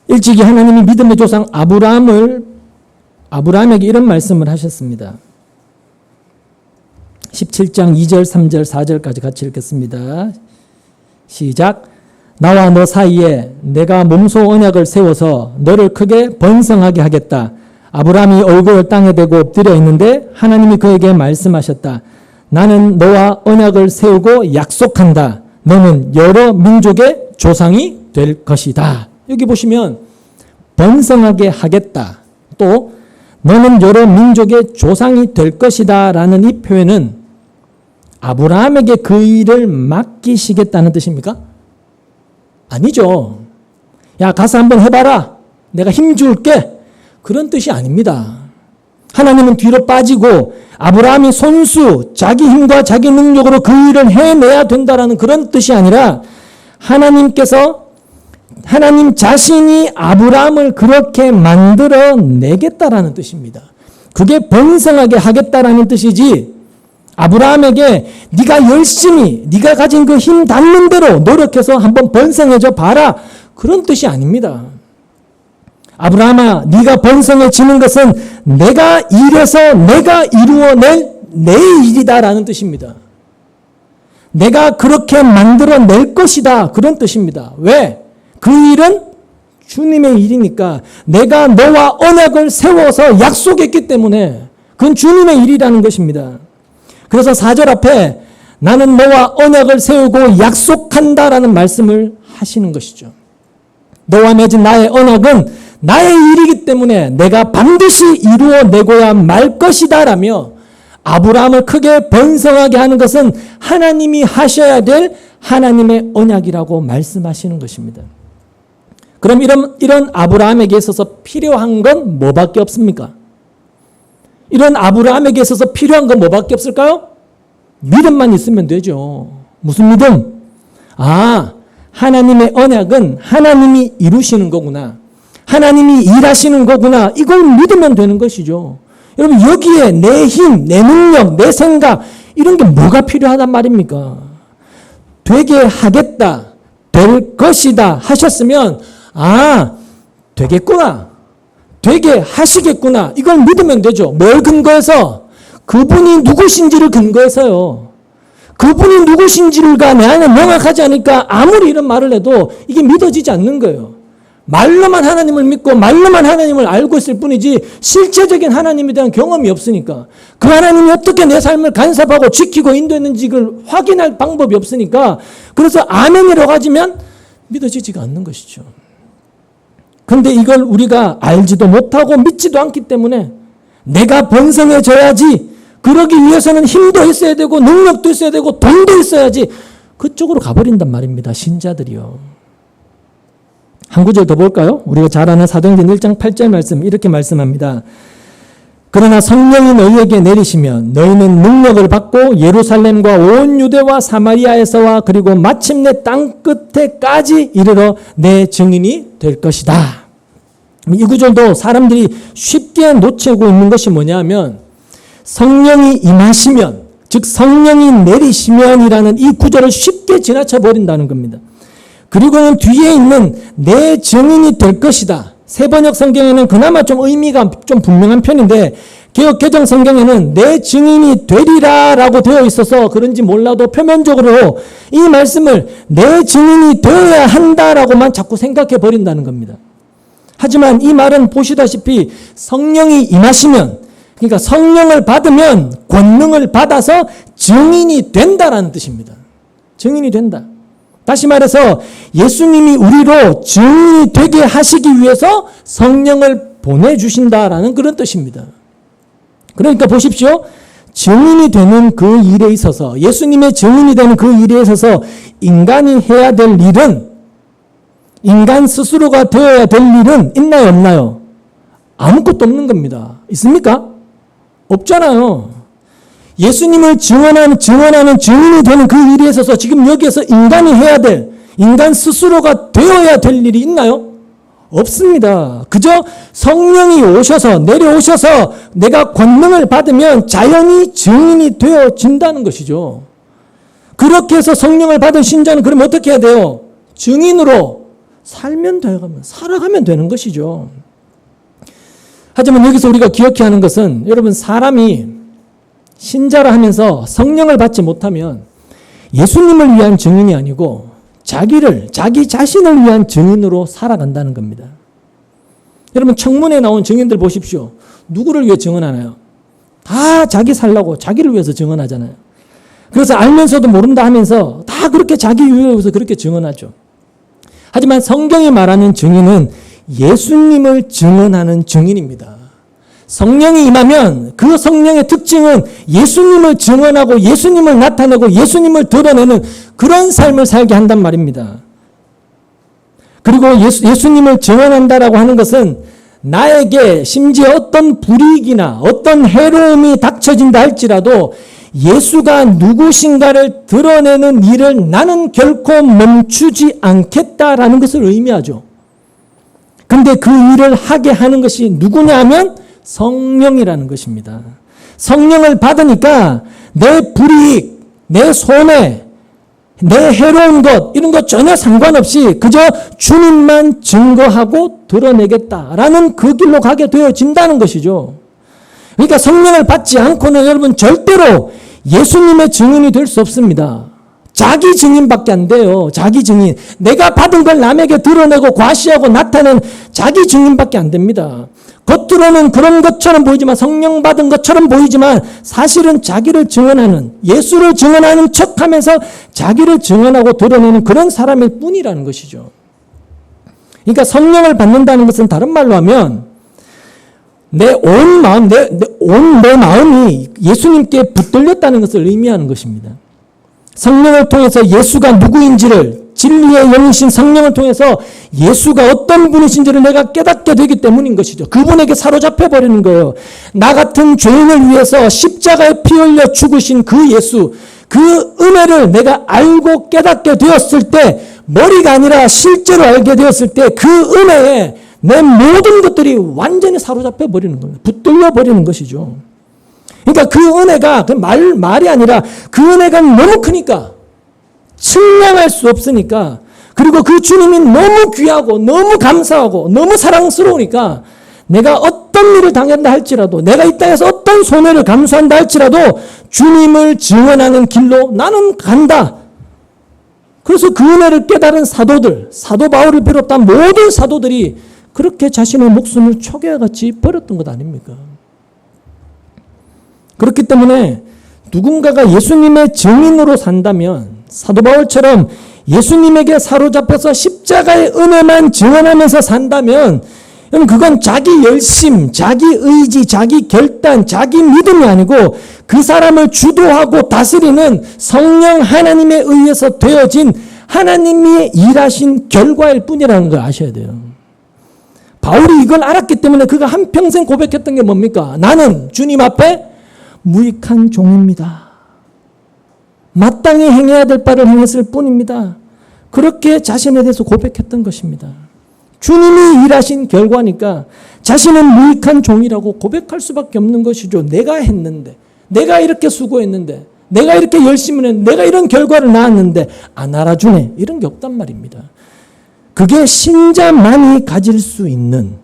일찍이 하나님이 믿음의 조상 아브라함에게 이런 말씀을 하셨습니다. 17장 2절, 3절, 4절까지 같이 읽겠습니다. 시작. 나와 너 사이에 내가 몸소 언약을 세워서 너를 크게 번성하게 하겠다. 아브라함이 얼굴을 땅에 대고 엎드려 있는데 하나님이 그에게 말씀하셨다. 나는 너와 언약을 세우고 약속한다. 너는 여러 민족의 조상이 될 것이다. 여기 보시면 번성하게 하겠다, 또 너는 여러 민족의 조상이 될 것이다 라는 이 표현은 아브라함에게 그 일을 맡기시겠다는 뜻입니까? 아니죠. 야, 가서 한번 해봐라, 내가 힘 줄게, 그런 뜻이 아닙니다. 하나님은 뒤로 빠지고 아브라함이 손수 자기 힘과 자기 능력으로 그 일을 해내야 된다라는 그런 뜻이 아니라, 하나님 자신이 아브라함을 그렇게 만들어내겠다라는 뜻입니다. 그게 번성하게 하겠다라는 뜻이지, 아브라함에게 네가 열심히 네가 가진 그 힘 닿는 대로 노력해서 한번 번성해져 봐라, 그런 뜻이 아닙니다. 아브라함아, 네가 번성해지는 것은 내가 일해서 내가 이루어낼 내 일이다라는 뜻입니다. 내가 그렇게 만들어낼 것이다, 그런 뜻입니다. 왜? 그 일은 주님의 일이니까, 내가 너와 언약을 세워서 약속했기 때문에 그건 주님의 일이라는 것입니다. 그래서 4절 앞에 나는 너와 언약을 세우고 약속한다라는 말씀을 하시는 것이죠. 너와 맺은 나의 언약은 나의 일이기 때문에 내가 반드시 이루어내고야 말 것이다 라며, 아브라함을 크게 번성하게 하는 것은 하나님이 하셔야 될 하나님의 언약이라고 말씀하시는 것입니다. 그럼 이런 아브라함에게 있어서 필요한 건 뭐밖에 없습니까? 이런 아브라함에게 있어서 필요한 건 뭐밖에 없을까요? 믿음만 있으면 되죠. 무슨 믿음? 하나님의 언약은 하나님이 이루시는 거구나, 하나님이 일하시는 거구나, 이걸 믿으면 되는 것이죠. 여러분, 여기에 내 힘, 내 능력, 내 생각, 이런 게 뭐가 필요하단 말입니까? 되게 하겠다, 될 것이다 하셨으면 되겠구나. 되게 하시겠구나. 이걸 믿으면 되죠. 뭘 근거해서? 그분이 누구신지를 근거해서요. 그분이 누구신지가 내 안에 명확하지 않으니까 아무리 이런 말을 해도 이게 믿어지지 않는 거예요. 말로만 하나님을 믿고 말로만 하나님을 알고 있을 뿐이지 실제적인 하나님에 대한 경험이 없으니까 그 하나님이 어떻게 내 삶을 간섭하고 지키고 인도했는지를 확인할 방법이 없으니까 그래서 아멘이라고 하지만 믿어지지가 않는 것이죠. 그런데 이걸 우리가 알지도 못하고 믿지도 않기 때문에 내가 번성해져야지, 그러기 위해서는 힘도 있어야 되고 능력도 있어야 되고 돈도 있어야지, 그쪽으로 가버린단 말입니다. 신자들이요. 한 구절 더 볼까요? 우리가 잘 아는 사도행전 1장 8절 말씀 이렇게 말씀합니다. 그러나 성령이 너희에게 내리시면 너희는 능력을 받고 예루살렘과 온 유대와 사마리아에서와 그리고 마침내 땅 끝에까지 이르러 내 증인이 될 것이다. 이 구절도 사람들이 쉽게 놓치고 있는 것이 뭐냐면 성령이 임하시면, 즉 성령이 내리시면이라는 이 구절을 쉽게 지나쳐 버린다는 겁니다. 그리고는 뒤에 있는 내 증인이 될 것이다. 세번역 성경에는 그나마 좀 의미가 좀 분명한 편인데 개역 개정 성경에는 내 증인이 되리라 라고 되어 있어서 그런지 몰라도 표면적으로 이 말씀을 내 증인이 되어야 한다라고만 자꾸 생각해 버린다는 겁니다. 하지만 이 말은 보시다시피 성령이 임하시면, 그러니까 성령을 받으면 권능을 받아서 증인이 된다라는 뜻입니다. 증인이 된다. 다시 말해서 예수님이 우리로 증인이 되게 하시기 위해서 성령을 보내주신다라는 그런 뜻입니다. 그러니까 보십시오. 증인이 되는 그 일에 있어서, 예수님의 증인이 되는 그 일에 있어서 인간이 해야 될 일은, 인간 스스로가 되어야 될 일은 있나요, 없나요? 아무것도 없는 겁니다. 있습니까? 없잖아요. 예수님을 증언하는 증인이 되는 그 일에 있어서 지금 여기에서 인간이 해야 될, 인간 스스로가 되어야 될 일이 있나요? 없습니다. 그저 성령이 오셔서, 내려오셔서 내가 권능을 받으면 자연히 증인이 되어진다는 것이죠. 그렇게 해서 성령을 받은 신자는 그럼 어떻게 해야 돼요? 증인으로 살아가면 되는 것이죠. 하지만 여기서 우리가 기억해야 하는 것은, 여러분, 사람이 신자라 하면서 성령을 받지 못하면 예수님을 위한 증인이 아니고 자기 자신을 위한 증인으로 살아간다는 겁니다. 여러분, 청문회에 나온 증인들 보십시오. 누구를 위해 증언하나요? 다 자기 살라고 자기를 위해서 증언하잖아요. 그래서 알면서도 모른다 하면서 다 그렇게 자기 유익을 위해서 그렇게 증언하죠. 하지만 성경이 말하는 증인은 예수님을 증언하는 증인입니다. 성령이 임하면 그 성령의 특징은 예수님을 증언하고 예수님을 나타내고 예수님을 드러내는 그런 삶을 살게 한단 말입니다. 그리고 예수님을 증언한다라고 하는 것은 나에게 심지어 어떤 불이익이나 어떤 해로움이 닥쳐진다 할지라도 예수가 누구신가를 드러내는 일을 나는 결코 멈추지 않겠다라는 것을 의미하죠. 근데 그 일을 하게 하는 것이 누구냐 하면 성령이라는 것입니다. 성령을 받으니까 내 불이익, 내 손해, 내 해로운 것, 이런 것 전혀 상관없이 그저 주님만 증거하고 드러내겠다라는 그 길로 가게 되어진다는 것이죠. 그러니까 성령을 받지 않고는 여러분 절대로 예수님의 증인이 될 수 없습니다. 자기 증인밖에 안 돼요. 자기 증인. 내가 받은 걸 남에게 드러내고 과시하고 나타낸 자기 증인밖에 안 됩니다. 겉으로는 그런 것처럼 보이지만, 성령 받은 것처럼 보이지만 사실은 자기를 증언하는, 예수를 증언하는 척하면서 자기를 증언하고 드러내는 그런 사람일 뿐이라는 것이죠. 그러니까 성령을 받는다는 것은 다른 말로 하면 내 온 마음, 내 마음이 예수님께 붙들렸다는 것을 의미하는 것입니다. 성령을 통해서 예수가 누구인지를, 진리의 영이신 성령을 통해서 예수가 어떤 분이신지를 내가 깨닫게 되기 때문인 것이죠. 그분에게 사로잡혀 버리는 거예요. 나 같은 죄인을 위해서 십자가에 피 흘려 죽으신 그 예수, 그 은혜를 내가 알고 깨닫게 되었을 때, 머리가 아니라 실제로 알게 되었을 때 그 은혜에 내 모든 것들이 완전히 사로잡혀 버리는 겁니다. 붙들려 버리는 것이죠. 그러니까 그 은혜가 말이 아니라 그 은혜가 너무 크니까, 측량할 수 없으니까 그리고 그 주님이 너무 귀하고 너무 감사하고 너무 사랑스러우니까 내가 어떤 일을 당한다 할지라도, 내가 이 땅에서 어떤 손해를 감수한다 할지라도 주님을 증언하는 길로 나는 간다. 그래서 그 은혜를 깨달은 사도들, 사도 바울을 비롯한 모든 사도들이 그렇게 자신의 목숨을 초계같이 버렸던 것 아닙니까? 그렇기 때문에 누군가가 예수님의 증인으로 산다면, 사도 바울처럼 예수님에게 사로잡혀서 십자가의 은혜만 증언하면서 산다면, 그건 자기 열심, 자기 의지, 자기 결단, 자기 믿음이 아니고 그 사람을 주도하고 다스리는 성령 하나님에 의해서 되어진 하나님이 일하신 결과일 뿐이라는 걸 아셔야 돼요. 바울이 이걸 알았기 때문에 그가 한평생 고백했던 게 뭡니까? 나는 주님 앞에 무익한 종입니다. 마땅히 행해야 될 바를 행했을 뿐입니다. 그렇게 자신에 대해서 고백했던 것입니다. 주님이 일하신 결과니까 자신은 무익한 종이라고 고백할 수밖에 없는 것이죠. 내가 했는데, 내가 이렇게 수고했는데, 내가 이렇게 열심히 했는데, 내가 이런 결과를 낳았는데 안 알아주네. 이런 게 없단 말입니다. 그게 신자만이 가질 수 있는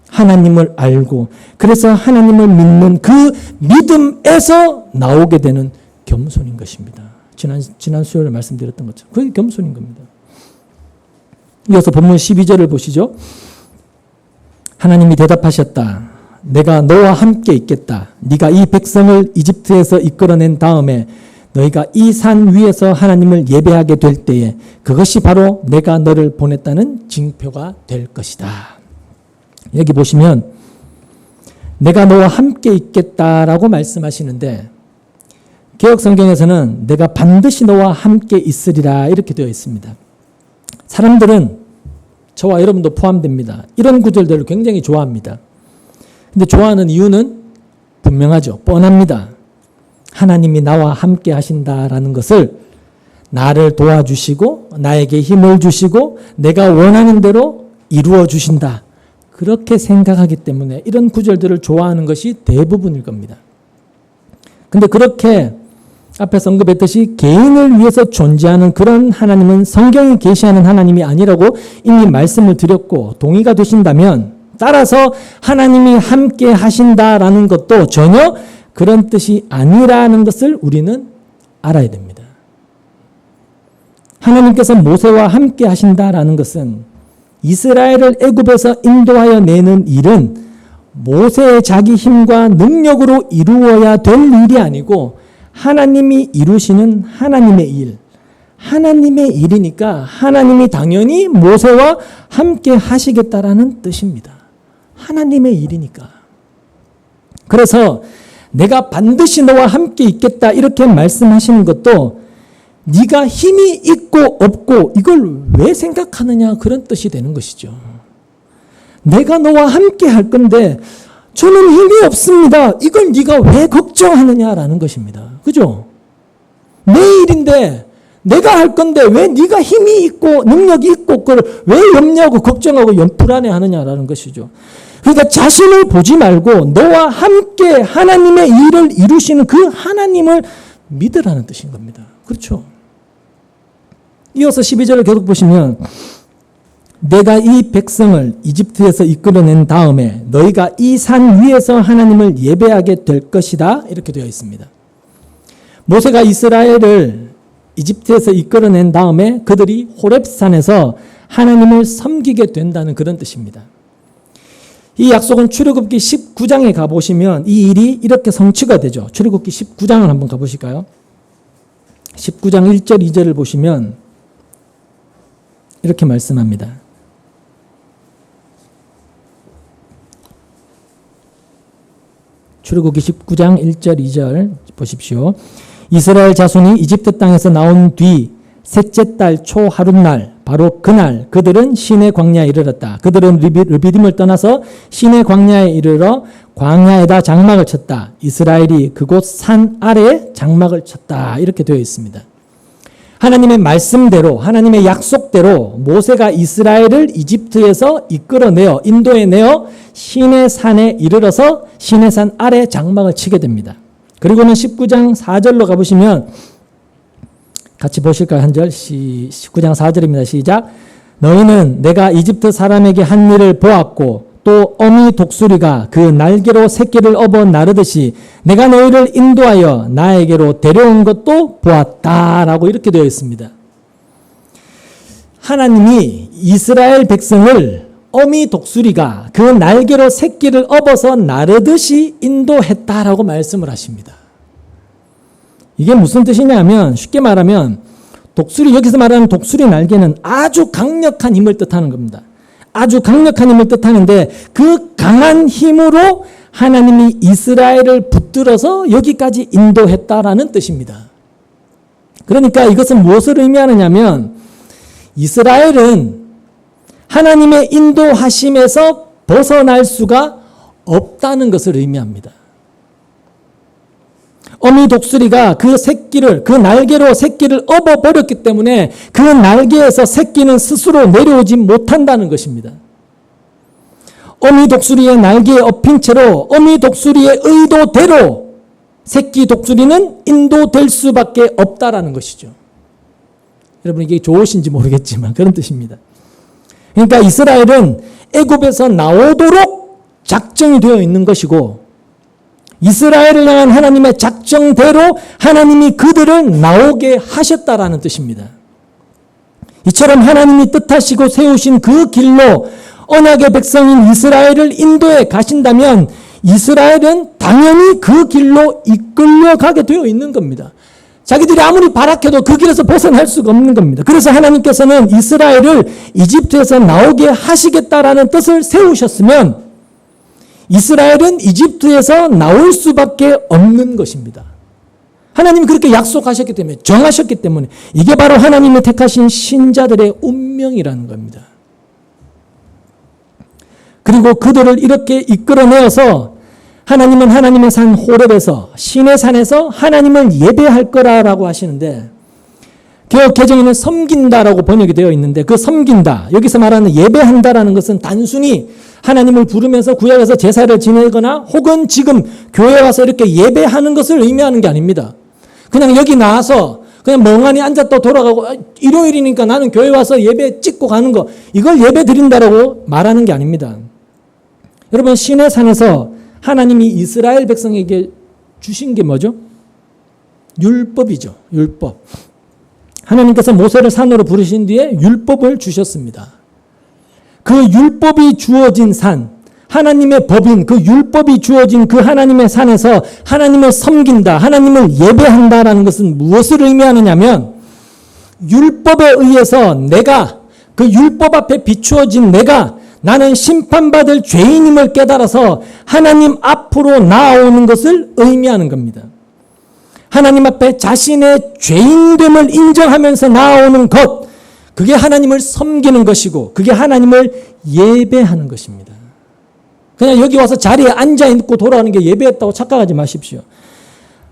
하나님을 알고, 그래서 하나님을 믿는 그 믿음에서 나오게 되는 겸손인 것입니다. 지난 수요일에 말씀드렸던 것처럼 그게 겸손인 겁니다. 이어서 본문 12절을 보시죠. 하나님이 대답하셨다. 내가 너와 함께 있겠다. 네가 이 백성을 이집트에서 이끌어낸 다음에 너희가 이 산 위에서 하나님을 예배하게 될 때에 그것이 바로 내가 너를 보냈다는 징표가 될 것이다. 여기 보시면 내가 너와 함께 있겠다라고 말씀하시는데, 개역성경에서는 내가 반드시 너와 함께 있으리라 이렇게 되어 있습니다. 사람들은, 저와 여러분도 포함됩니다, 이런 구절들을 굉장히 좋아합니다. 근데 좋아하는 이유는 분명하죠. 뻔합니다. 하나님이 나와 함께 하신다라는 것을, 나를 도와주시고 나에게 힘을 주시고 내가 원하는 대로 이루어 주신다, 그렇게 생각하기 때문에 이런 구절들을 좋아하는 것이 대부분일 겁니다. 근데 그렇게 앞에서 언급했듯이 개인을 위해서 존재하는 그런 하나님은 성경이 계시하는 하나님이 아니라고 이미 말씀을 드렸고 동의가 되신다면, 따라서 하나님이 함께 하신다라는 것도 전혀 그런 뜻이 아니라는 것을 우리는 알아야 됩니다. 하나님께서 모세와 함께 하신다라는 것은 이스라엘을 애굽에서 인도하여 내는 일은 모세의 자기 힘과 능력으로 이루어야 될 일이 아니고 하나님이 이루시는 하나님의 일, 하나님의 일이니까 하나님이 당연히 모세와 함께 하시겠다라는 뜻입니다. 하나님의 일이니까. 그래서 내가 반드시 너와 함께 있겠다 이렇게 말씀하시는 것도 네가 힘이 있고 없고 이걸 왜 생각하느냐, 그런 뜻이 되는 것이죠. 내가 너와 함께 할 건데 저는 힘이 없습니다, 이걸 네가 왜 걱정하느냐라는 것입니다. 그죠? 내 일인데 내가 할 건데 왜 네가 힘이 있고 능력이 있고 그걸 왜 염려하고 걱정하고 불안해하느냐라는 것이죠. 그러니까 자신을 보지 말고 너와 함께 하나님의 일을 이루시는 그 하나님을 믿으라는 뜻인 겁니다. 그렇죠? 이어서 12절을 계속 보시면 내가 이 백성을 이집트에서 이끌어낸 다음에 너희가 이 산 위에서 하나님을 예배하게 될 것이다 이렇게 되어 있습니다. 모세가 이스라엘을 이집트에서 이끌어낸 다음에 그들이 호렙산에서 하나님을 섬기게 된다는 그런 뜻입니다. 이 약속은 출애굽기 19장에 가보시면 이 일이 이렇게 성취가 되죠. 출애굽기 19장을 한번 가보실까요? 19장 1절 2절을 보시면 이렇게 말씀합니다. 출애굽기 19장 1절 2절 보십시오. 이스라엘 자손이 이집트 땅에서 나온 뒤 셋째 달 초 하룻날, 바로 그날 그들은 시내 광야에 이르렀다. 그들은 르비딤을 떠나서 시내 광야에 이르러 광야에다 장막을 쳤다. 이스라엘이 그곳 산 아래에 장막을 쳤다. 이렇게 되어 있습니다. 하나님의 말씀대로, 하나님의 약속대로 모세가 이스라엘을 이집트에서 이끌어내어 인도해내어 시내산에 이르러서 시내산 아래 장막을 치게 됩니다. 그리고는 19장 4절로 가보시면 같이 보실까요? 한 절, 19장 4절입니다. 시작. 너희는 내가 이집트 사람에게 한 일을 보았고 또 어미 독수리가 그 날개로 새끼를 업어 나르듯이 내가 너희를 인도하여 나에게로 데려온 것도 보았다라고 이렇게 되어 있습니다. 하나님이 이스라엘 백성을 어미 독수리가 그 날개로 새끼를 업어서 나르듯이 인도했다라고 말씀을 하십니다. 이게 무슨 뜻이냐면 쉽게 말하면 독수리, 여기서 말하는 독수리 날개는 아주 강력한 힘을 뜻하는 겁니다. 아주 강력한 힘을 뜻하는데 그 강한 힘으로 하나님이 이스라엘을 붙들어서 여기까지 인도했다라는 뜻입니다. 그러니까 이것은 무엇을 의미하느냐면 이스라엘은 하나님의 인도하심에서 벗어날 수가 없다는 것을 의미합니다. 어미 독수리가 그 새끼를, 그 날개로 새끼를 업어버렸기 때문에 그 날개에서 새끼는 스스로 내려오지 못한다는 것입니다. 어미 독수리의 날개에 업힌 채로 어미 독수리의 의도대로 새끼 독수리는 인도될 수밖에 없다라는 것이죠. 여러분 이게 좋으신지 모르겠지만 그런 뜻입니다. 그러니까 이스라엘은 애굽에서 나오도록 작정이 되어 있는 것이고 이스라엘을 향한 하나님의 작정대로 하나님이 그들을 나오게 하셨다라는 뜻입니다. 이처럼 하나님이 뜻하시고 세우신 그 길로 언약의 백성인 이스라엘을 인도해 가신다면 이스라엘은 당연히 그 길로 이끌려가게 되어 있는 겁니다. 자기들이 아무리 발악해도 그 길에서 벗어날 수가 없는 겁니다. 그래서 하나님께서는 이스라엘을 이집트에서 나오게 하시겠다라는 뜻을 세우셨으면 이스라엘은 이집트에서 나올 수밖에 없는 것입니다. 하나님이 그렇게 약속하셨기 때문에, 정하셨기 때문에 이게 바로 하나님이 택하신 신자들의 운명이라는 겁니다. 그리고 그들을 이렇게 이끌어내어서 하나님은 하나님의 산 호렙에서 신의 산에서 하나님을 예배할 거라고 하시는데 개역 개정에는 섬긴다라고 번역이 되어 있는데 그 섬긴다, 여기서 말하는 예배한다라는 것은 단순히 하나님을 부르면서 구약에서 제사를 지내거나 혹은 지금 교회에 와서 이렇게 예배하는 것을 의미하는 게 아닙니다. 그냥 여기 나와서 그냥 멍하니 앉았다 돌아가고 일요일이니까 나는 교회 와서 예배 찍고 가는 거, 이걸 예배 드린다라고 말하는 게 아닙니다. 여러분 신의 산에서 하나님이 이스라엘 백성에게 주신 게 뭐죠? 율법이죠. 율법. 하나님께서 모세를 산으로 부르신 뒤에 율법을 주셨습니다. 그 율법이 주어진 산, 하나님의 법인 그 율법이 주어진 그 하나님의 산에서 하나님을 섬긴다, 하나님을 예배한다라는 것은 무엇을 의미하느냐면 율법에 의해서 내가, 그 율법 앞에 비추어진 내가 나는 심판받을 죄인임을 깨달아서 하나님 앞으로 나아오는 것을 의미하는 겁니다. 하나님 앞에 자신의 죄인됨을 인정하면서 나아오는 것, 그게 하나님을 섬기는 것이고 그게 하나님을 예배하는 것입니다. 그냥 여기 와서 자리에 앉아있고 돌아가는 게 예배했다고 착각하지 마십시오.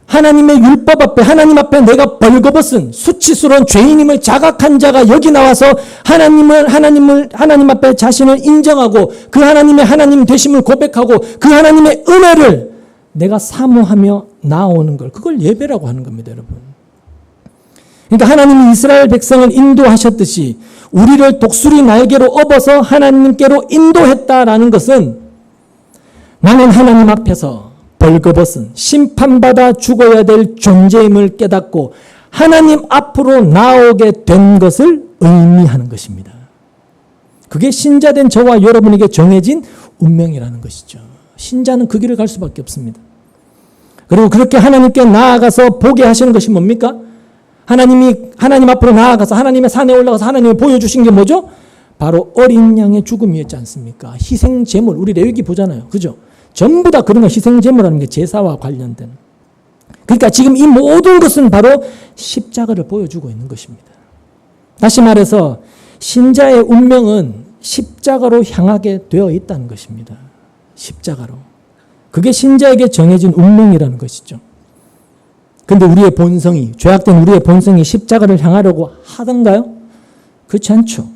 하나님의 율법 앞에, 하나님 앞에 내가 벌거벗은 수치스러운 죄인임을 자각한 자가 여기 나와서 하나님 앞에 자신을 인정하고 그 하나님의 하나님 되심을 고백하고 그 하나님의 은혜를 내가 사모하며 나오는 걸, 그걸 예배라고 하는 겁니다, 여러분. 그러니까 하나님이 이스라엘 백성을 인도하셨듯이 우리를 독수리 날개로 업어서 하나님께로 인도했다라는 것은 나는 하나님 앞에서 벌거벗은 심판받아 죽어야 될 존재임을 깨닫고 하나님 앞으로 나오게 된 것을 의미하는 것입니다. 그게 신자된 저와 여러분에게 정해진 운명이라는 것이죠. 신자는 그 길을 갈 수밖에 없습니다. 그리고 그렇게 하나님께 나아가서 보게 하시는 것이 뭡니까? 하나님 앞으로 나아가서 하나님의 산에 올라가서 하나님을 보여주신 게 뭐죠? 바로 어린 양의 죽음이었지 않습니까? 희생 제물, 우리 레위기 보잖아요. 그죠? 전부 다 그런 거 희생 제물하는 게 제사와 관련된. 그러니까 지금 이 모든 것은 바로 십자가를 보여주고 있는 것입니다. 다시 말해서 신자의 운명은 십자가로 향하게 되어 있다는 것입니다. 십자가로. 그게 신자에게 정해진 운명이라는 것이죠. 근데 우리의 본성이, 죄악된 우리의 본성이 십자가를 향하려고 하던가요? 그렇지 않죠.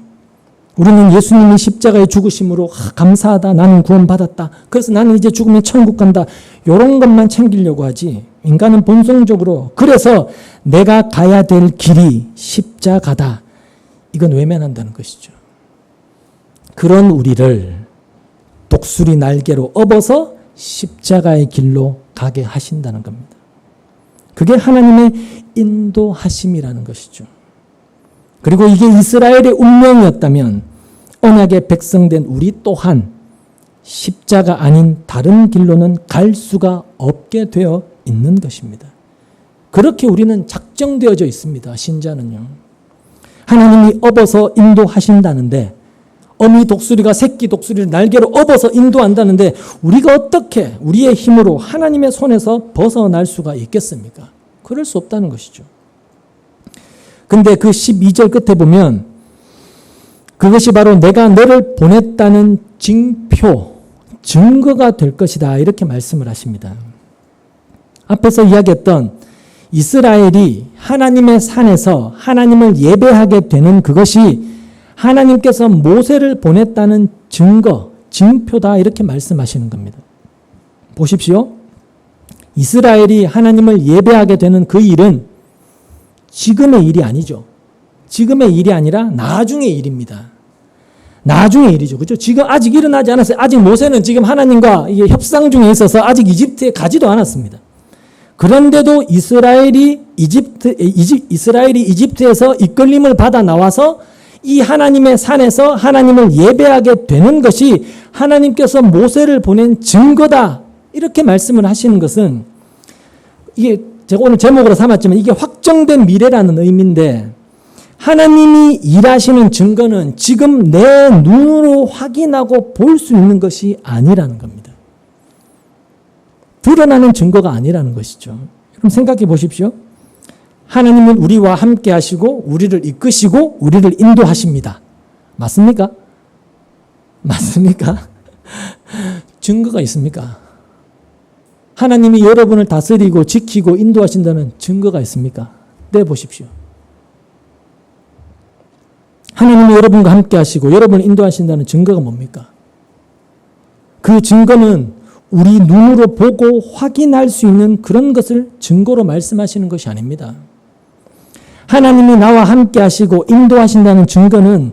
우리는 예수님이 십자가에 죽으심으로 감사하다, 나는 구원받았다, 그래서 나는 이제 죽으면 천국 간다, 이런 것만 챙기려고 하지 인간은 본성적으로 그래서 내가 가야 될 길이 십자가다. 이건 외면한다는 것이죠. 그런 우리를 독수리 날개로 업어서 십자가의 길로 가게 하신다는 겁니다. 그게 하나님의 인도하심이라는 것이죠. 그리고 이게 이스라엘의 운명이었다면 언약의 백성된 우리 또한 십자가 아닌 다른 길로는 갈 수가 없게 되어 있는 것입니다. 그렇게 우리는 작정되어져 있습니다. 신자는요. 하나님이 업어서 인도하신다는데 어미 독수리가 새끼 독수리를 날개로 업어서 인도한다는데 우리가 어떻게 우리의 힘으로 하나님의 손에서 벗어날 수가 있겠습니까? 그럴 수 없다는 것이죠. 근데 그 12절 끝에 보면 그것이 바로 내가 너를 보냈다는 징표, 증거가 될 것이다. 이렇게 말씀을 하십니다. 앞에서 이야기했던 이스라엘이 하나님의 산에서 하나님을 예배하게 되는 그것이 하나님께서 모세를 보냈다는 증거, 징표다. 이렇게 말씀하시는 겁니다. 보십시오. 이스라엘이 하나님을 예배하게 되는 그 일은 지금의 일이 아니죠. 지금의 일이 아니라 나중의 일입니다. 나중의 일이죠. 그렇죠? 지금 아직 일어나지 않았어요. 아직 모세는 지금 하나님과 협상 중에 있어서 아직 이집트에 가지도 않았습니다. 그런데도 이스라엘이 이집트에서 이끌림을 받아 나와서 이 하나님의 산에서 하나님을 예배하게 되는 것이 하나님께서 모세를 보낸 증거다. 이렇게 말씀을 하시는 것은 이게 제가 오늘 제목으로 삼았지만 이게 확정된 미래라는 의미인데 하나님이 일하시는 증거는 지금 내 눈으로 확인하고 볼 수 있는 것이 아니라는 겁니다. 드러나는 증거가 아니라는 것이죠. 그럼 생각해 보십시오. 하나님은 우리와 함께 하시고 우리를 이끄시고 우리를 인도하십니다. 맞습니까? 맞습니까? 증거가 있습니까? 하나님이 여러분을 다스리고 지키고 인도하신다는 증거가 있습니까? 내보십시오. 하나님이 여러분과 함께 하시고 여러분을 인도하신다는 증거가 뭡니까? 그 증거는 우리 눈으로 보고 확인할 수 있는 그런 것을 증거로 말씀하시는 것이 아닙니다. 하나님이 나와 함께 하시고 인도하신다는 증거는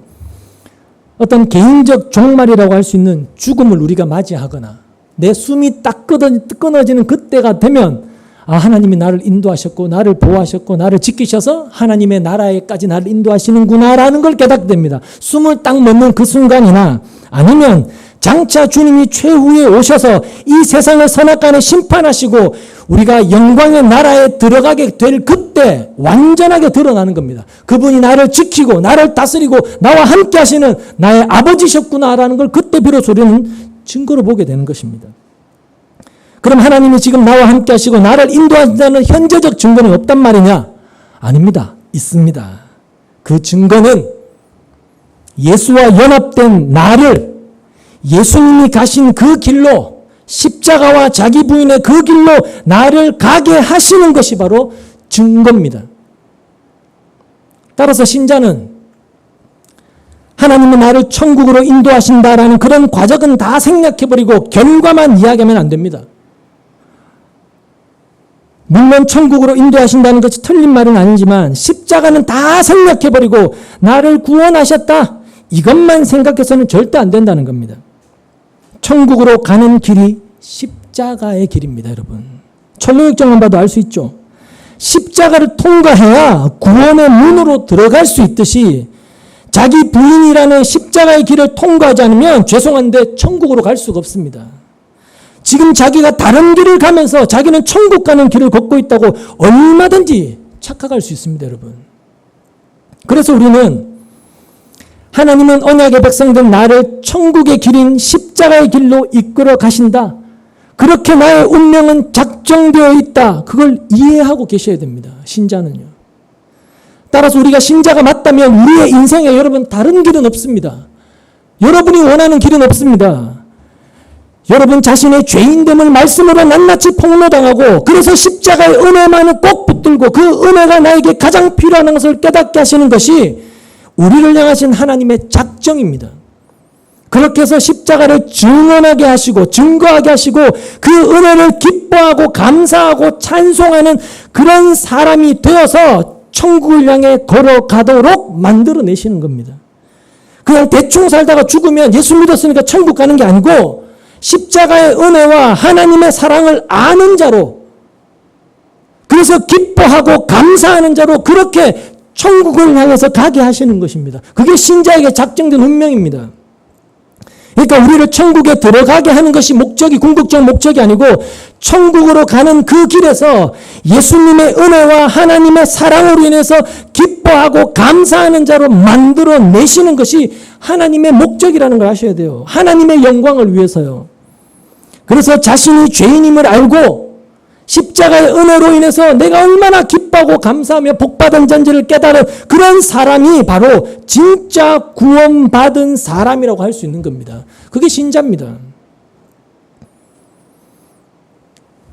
어떤 개인적 종말이라고 할 수 있는 죽음을 우리가 맞이하거나 내 숨이 딱 끊어지는 그때가 되면 하나님이 나를 인도하셨고 나를 보호하셨고 나를 지키셔서 하나님의 나라에까지 나를 인도하시는구나라는 걸 깨닫게 됩니다. 숨을 딱 멎는 그 순간이나 아니면 장차 주님이 최후에 오셔서 이 세상을 선악간에 심판하시고 우리가 영광의 나라에 들어가게 될 그때 완전하게 드러나는 겁니다. 그분이 나를 지키고 나를 다스리고 나와 함께 하시는 나의 아버지셨구나라는 걸 그때 비로소 우리는 증거로 보게 되는 것입니다. 그럼 하나님이 지금 나와 함께 하시고 나를 인도하신다는 현재적 증거는 없단 말이냐? 아닙니다. 있습니다. 그 증거는 예수와 연합된 나를 예수님이 가신 그 길로 십자가와 자기 부인의 그 길로 나를 가게 하시는 것이 바로 증거입니다. 따라서 신자는 하나님은 나를 천국으로 인도하신다라는 그런 과정은 다 생략해버리고 결과만 이야기하면 안 됩니다. 물론 천국으로 인도하신다는 것이 틀린 말은 아니지만 십자가는 다 생략해버리고 나를 구원하셨다. 이것만 생각해서는 절대 안 된다는 겁니다. 천국으로 가는 길이 십자가의 길입니다, 여러분. 철로역정만 봐도 알 수 있죠. 십자가를 통과해야 구원의 문으로 들어갈 수 있듯이 자기 부인이라는 십자가의 길을 통과하지 않으면 죄송한데 천국으로 갈 수가 없습니다. 지금 자기가 다른 길을 가면서 자기는 천국 가는 길을 걷고 있다고 얼마든지 착각할 수 있습니다, 여러분. 그래서 우리는 하나님은 언약의 백성된 나를 천국의 길인 십자가의 길로 이끌어 가신다. 그렇게 나의 운명은 작정되어 있다. 그걸 이해하고 계셔야 됩니다. 신자는요. 따라서 우리가 신자가 맞다면 우리의 인생에 여러분 다른 길은 없습니다. 여러분이 원하는 길은 없습니다. 여러분 자신의 죄인됨을 말씀으로 낱낱이 폭로당하고 그래서 십자가의 은혜만을 꼭 붙들고 그 은혜가 나에게 가장 필요한 것을 깨닫게 하시는 것이 우리를 향하신 하나님의 작정입니다. 그렇게 해서 십자가를 증언하게 하시고 증거하게 하시고 그 은혜를 기뻐하고 감사하고 찬송하는 그런 사람이 되어서 천국을 향해 걸어가도록 만들어내시는 겁니다. 그냥 대충 살다가 죽으면 예수 믿었으니까 천국 가는 게 아니고 십자가의 은혜와 하나님의 사랑을 아는 자로, 그래서 기뻐하고 감사하는 자로 그렇게 천국을 향해서 가게 하시는 것입니다. 그게 신자에게 작정된 운명입니다. 그러니까 우리를 천국에 들어가게 하는 것이 목적이, 궁극적 목적이 아니고 천국으로 가는 그 길에서 예수님의 은혜와 하나님의 사랑으로 인해서 기뻐하고 감사하는 자로 만들어내시는 것이 하나님의 목적이라는 걸 아셔야 돼요. 하나님의 영광을 위해서요. 그래서 자신이 죄인임을 알고 십자가의 은혜로 인해서 내가 얼마나 기뻐하고 감사하며 복받은 잔지를 깨달은 그런 사람이 바로 진짜 구원받은 사람이라고 할 수 있는 겁니다. 그게 신자입니다.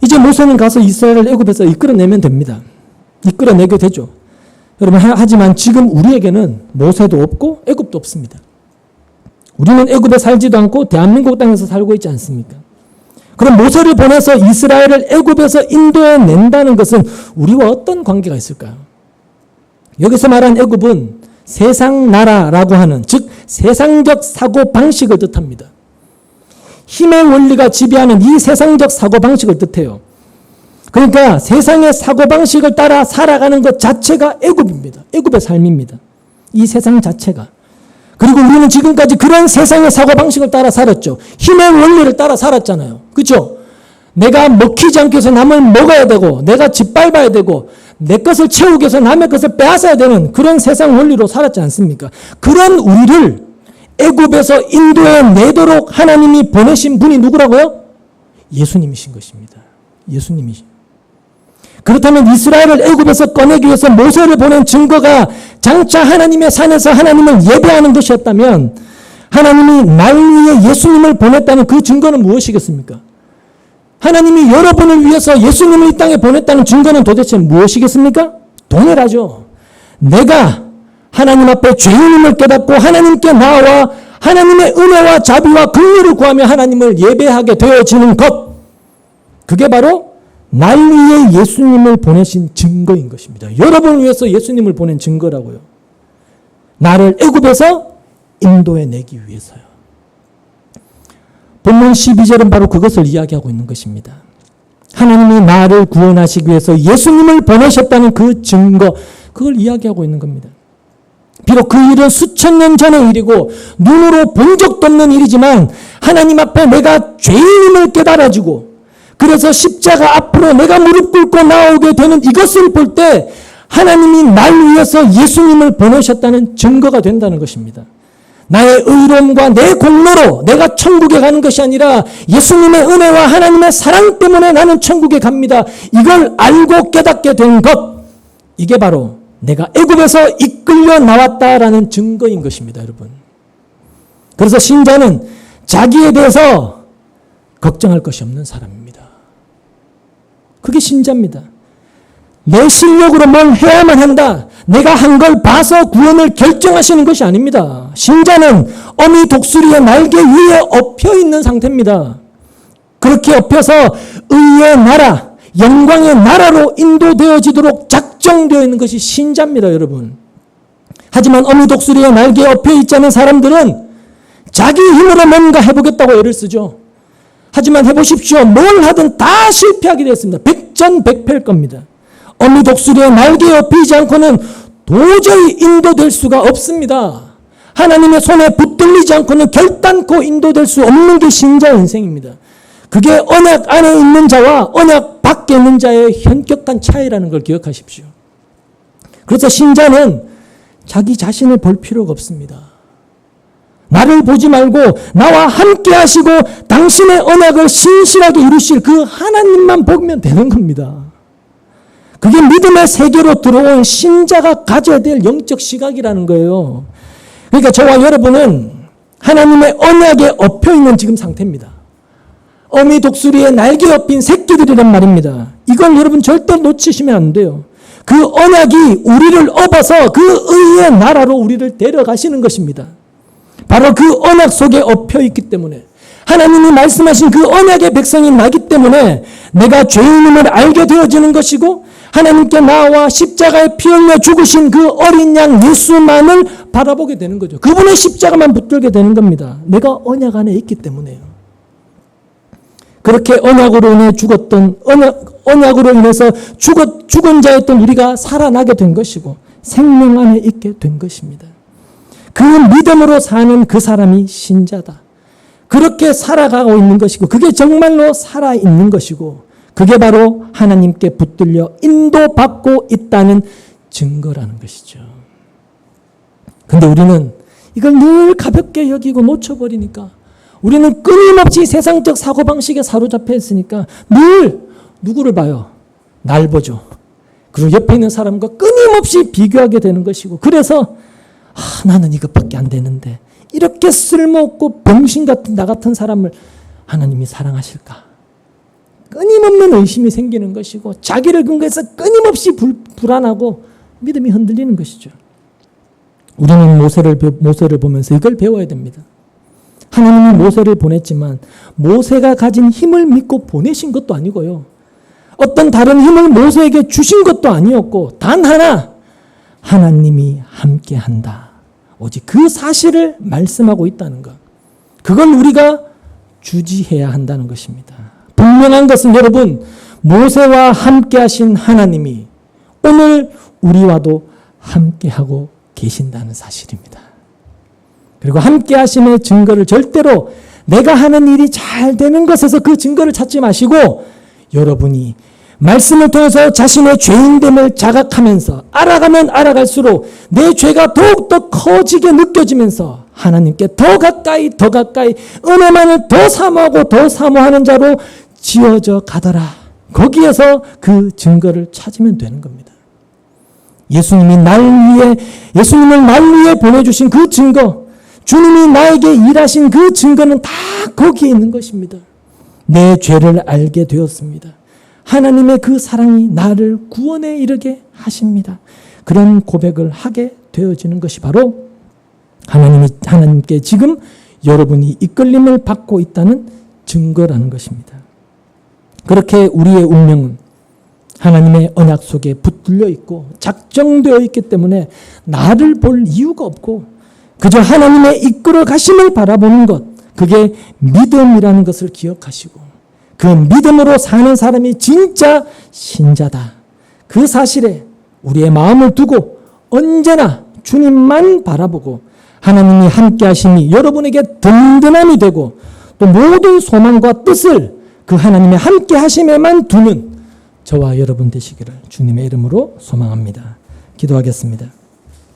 이제 모세는 가서 이스라엘을 애굽에서 이끌어내면 됩니다. 이끌어내게 되죠. 여러분, 하지만 지금 우리에게는 모세도 없고 애굽도 없습니다. 우리는 애굽에 살지도 않고 대한민국 땅에서 살고 있지 않습니까? 그럼 모세를 보내서 이스라엘을 애굽에서 인도해 낸다는 것은 우리와 어떤 관계가 있을까요? 여기서 말한 애굽은 세상 나라라고 하는, 즉 세상적 사고 방식을 뜻합니다. 힘의 원리가 지배하는 이 세상적 사고 방식을 뜻해요. 그러니까 세상의 사고 방식을 따라 살아가는 것 자체가 애굽입니다. 애굽의 삶입니다. 이 세상 자체가. 그리고 우리는 지금까지 그런 세상의 사고방식을 따라 살았죠. 힘의 원리를 따라 살았잖아요. 그렇죠? 내가 먹히지 않기 위해서 남을 먹어야 되고, 내가 짓밟아야 되고, 내 것을 채우기 위해서 남의 것을 빼앗아야 되는 그런 세상 원리로 살았지 않습니까? 그런 우리를 애굽에서 인도해 내도록 하나님이 보내신 분이 누구라고요? 예수님이신 것입니다. 예수님이신. 그렇다면 이스라엘을 애굽에서 꺼내기 위해서 모세를 보낸 증거가 장차 하나님의 산에서 하나님을 예배하는 것이었다면 하나님이 날 위해 예수님을 보냈다는 그 증거는 무엇이겠습니까? 하나님이 여러분을 위해서 예수님을 이 땅에 보냈다는 증거는 도대체 무엇이겠습니까? 동일하죠. 내가 하나님 앞에 죄인임을 깨닫고 하나님께 나와 하나님의 은혜와 자비와 긍휼을 구하며 하나님을 예배하게 되어지는 것, 그게 바로 날 위해 예수님을 보내신 증거인 것입니다. 여러분을 위해서 예수님을 보낸 증거라고요. 나를 애굽에서 인도해 내기 위해서요. 본문 12절은 바로 그것을 이야기하고 있는 것입니다. 하나님이 나를 구원하시기 위해서 예수님을 보내셨다는 그 증거, 그걸 이야기하고 있는 겁니다. 비록 그 일은 수천 년 전의 일이고 눈으로 본 적도 없는 일이지만 하나님 앞에 내가 죄인임을 깨달아지고, 그래서 십자가 앞으로 내가 무릎 꿇고 나오게 되는 이것을 볼 때 하나님이 날 위해서 예수님을 보내셨다는 증거가 된다는 것입니다. 나의 의로움과 내 공로로 내가 천국에 가는 것이 아니라 예수님의 은혜와 하나님의 사랑 때문에 나는 천국에 갑니다. 이걸 알고 깨닫게 된 것, 이게 바로 내가 애굽에서 이끌려 나왔다라는 증거인 것입니다, 여러분. 그래서 신자는 자기에 대해서 걱정할 것이 없는 사람입니다. 그게 신자입니다. 내 실력으로 뭘 해야만 한다, 내가 한 걸 봐서 구원을 결정하시는 것이 아닙니다. 신자는 어미 독수리의 날개 위에 엎여 있는 상태입니다. 그렇게 엎여서 의의 나라, 영광의 나라로 인도되어지도록 작정되어 있는 것이 신자입니다, 여러분. 하지만 어미 독수리의 날개에 엎여 있지 않은 사람들은 자기 힘으로 뭔가 해보겠다고 애를 쓰죠. 하지만 해보십시오. 뭘 하든 다 실패하게 되었습니다. 백전백패일 겁니다. 어미 독수리의 날개에 엎이지 않고는 도저히 인도될 수가 없습니다. 하나님의 손에 붙들리지 않고는 결단코 인도될 수 없는 게 신자의 인생입니다. 그게 언약 안에 있는 자와 언약 밖에 있는 자의 현격한 차이라는 걸 기억하십시오. 그래서 신자는 자기 자신을 볼 필요가 없습니다. 나를 보지 말고 나와 함께 하시고 당신의 언약을 신실하게 이루실 그 하나님만 보면 되는 겁니다. 그게 믿음의 세계로 들어온 신자가 가져야 될 영적 시각이라는 거예요. 그러니까 저와 여러분은 하나님의 언약에 엎여 있는 지금 상태입니다. 어미 독수리의 날개 엎인 새끼들이란 말입니다. 이걸 여러분 절대 놓치시면 안 돼요. 그 언약이 우리를 업어서 그 의의 나라로 우리를 데려가시는 것입니다. 바로 그 언약 속에 엎여 있기 때문에, 하나님이 말씀하신 그 언약의 백성이 나기 때문에 내가 죄인임을 알게 되어지는 것이고, 하나님께 나와 십자가에 피 흘려 죽으신 그 어린 양 예수만을 바라보게 되는 거죠. 그분의 십자가만 붙들게 되는 겁니다. 내가 언약 안에 있기 때문에요. 그렇게 언약으로 인해 언약으로 인해서 죽은 자였던 우리가 살아나게 된 것이고 생명 안에 있게 된 것입니다. 그 믿음으로 사는 그 사람이 신자다. 그렇게 살아가고 있는 것이고 그게 정말로 살아있는 것이고 그게 바로 하나님께 붙들려 인도받고 있다는 증거라는 것이죠. 근데 우리는 이걸 늘 가볍게 여기고 놓쳐버리니까, 우리는 끊임없이 세상적 사고방식에 사로잡혀 있으니까 늘 누구를 봐요? 날 보죠. 그리고 옆에 있는 사람과 끊임없이 비교하게 되는 것이고, 그래서 나는 이것밖에 안 되는데 이렇게 쓸모없고 병신 같은 나 같은 사람을 하나님이 사랑하실까? 끊임없는 의심이 생기는 것이고 자기를 근거해서 끊임없이 불안하고 믿음이 흔들리는 것이죠. 우리는 모세를 보면서 이걸 배워야 됩니다. 하나님이 모세를 보냈지만 모세가 가진 힘을 믿고 보내신 것도 아니고요. 어떤 다른 힘을 모세에게 주신 것도 아니었고 단 하나, 하나님이 함께한다. 오직 그 사실을 말씀하고 있다는 것. 그걸 우리가 주지해야 한다는 것입니다. 분명한 것은 여러분, 모세와 함께하신 하나님이 오늘 우리와도 함께하고 계신다는 사실입니다. 그리고 함께하심의 증거를 절대로 내가 하는 일이 잘 되는 것에서 그 증거를 찾지 마시고, 여러분이 말씀을 통해서 자신의 죄인됨을 자각하면서 알아가면 알아갈수록 내 죄가 더욱더 커지게 느껴지면서 하나님께 더 가까이 은혜만을 더 사모하고 더 사모하는 자로 지어져 가더라. 거기에서 그 증거를 찾으면 되는 겁니다. 예수님을 날 위해 보내주신 그 증거, 주님이 나에게 일하신 그 증거는 다 거기에 있는 것입니다. 내 죄를 알게 되었습니다. 하나님의 그 사랑이 나를 구원에 이르게 하십니다. 그런 고백을 하게 되어지는 것이 바로 하나님께 지금 여러분이 이끌림을 받고 있다는 증거라는 것입니다. 그렇게 우리의 운명은 하나님의 언약 속에 붙들려 있고 작정되어 있기 때문에 나를 볼 이유가 없고 그저 하나님의 이끌어 가심을 바라보는 것, 그게 믿음이라는 것을 기억하시고 그 믿음으로 사는 사람이 진짜 신자다. 그 사실에 우리의 마음을 두고 언제나 주님만 바라보고 하나님이 함께 하심이 여러분에게 든든함이 되고 또 모든 소망과 뜻을 그 하나님의 함께 하심에만 두는 저와 여러분 되시기를 주님의 이름으로 소망합니다. 기도하겠습니다.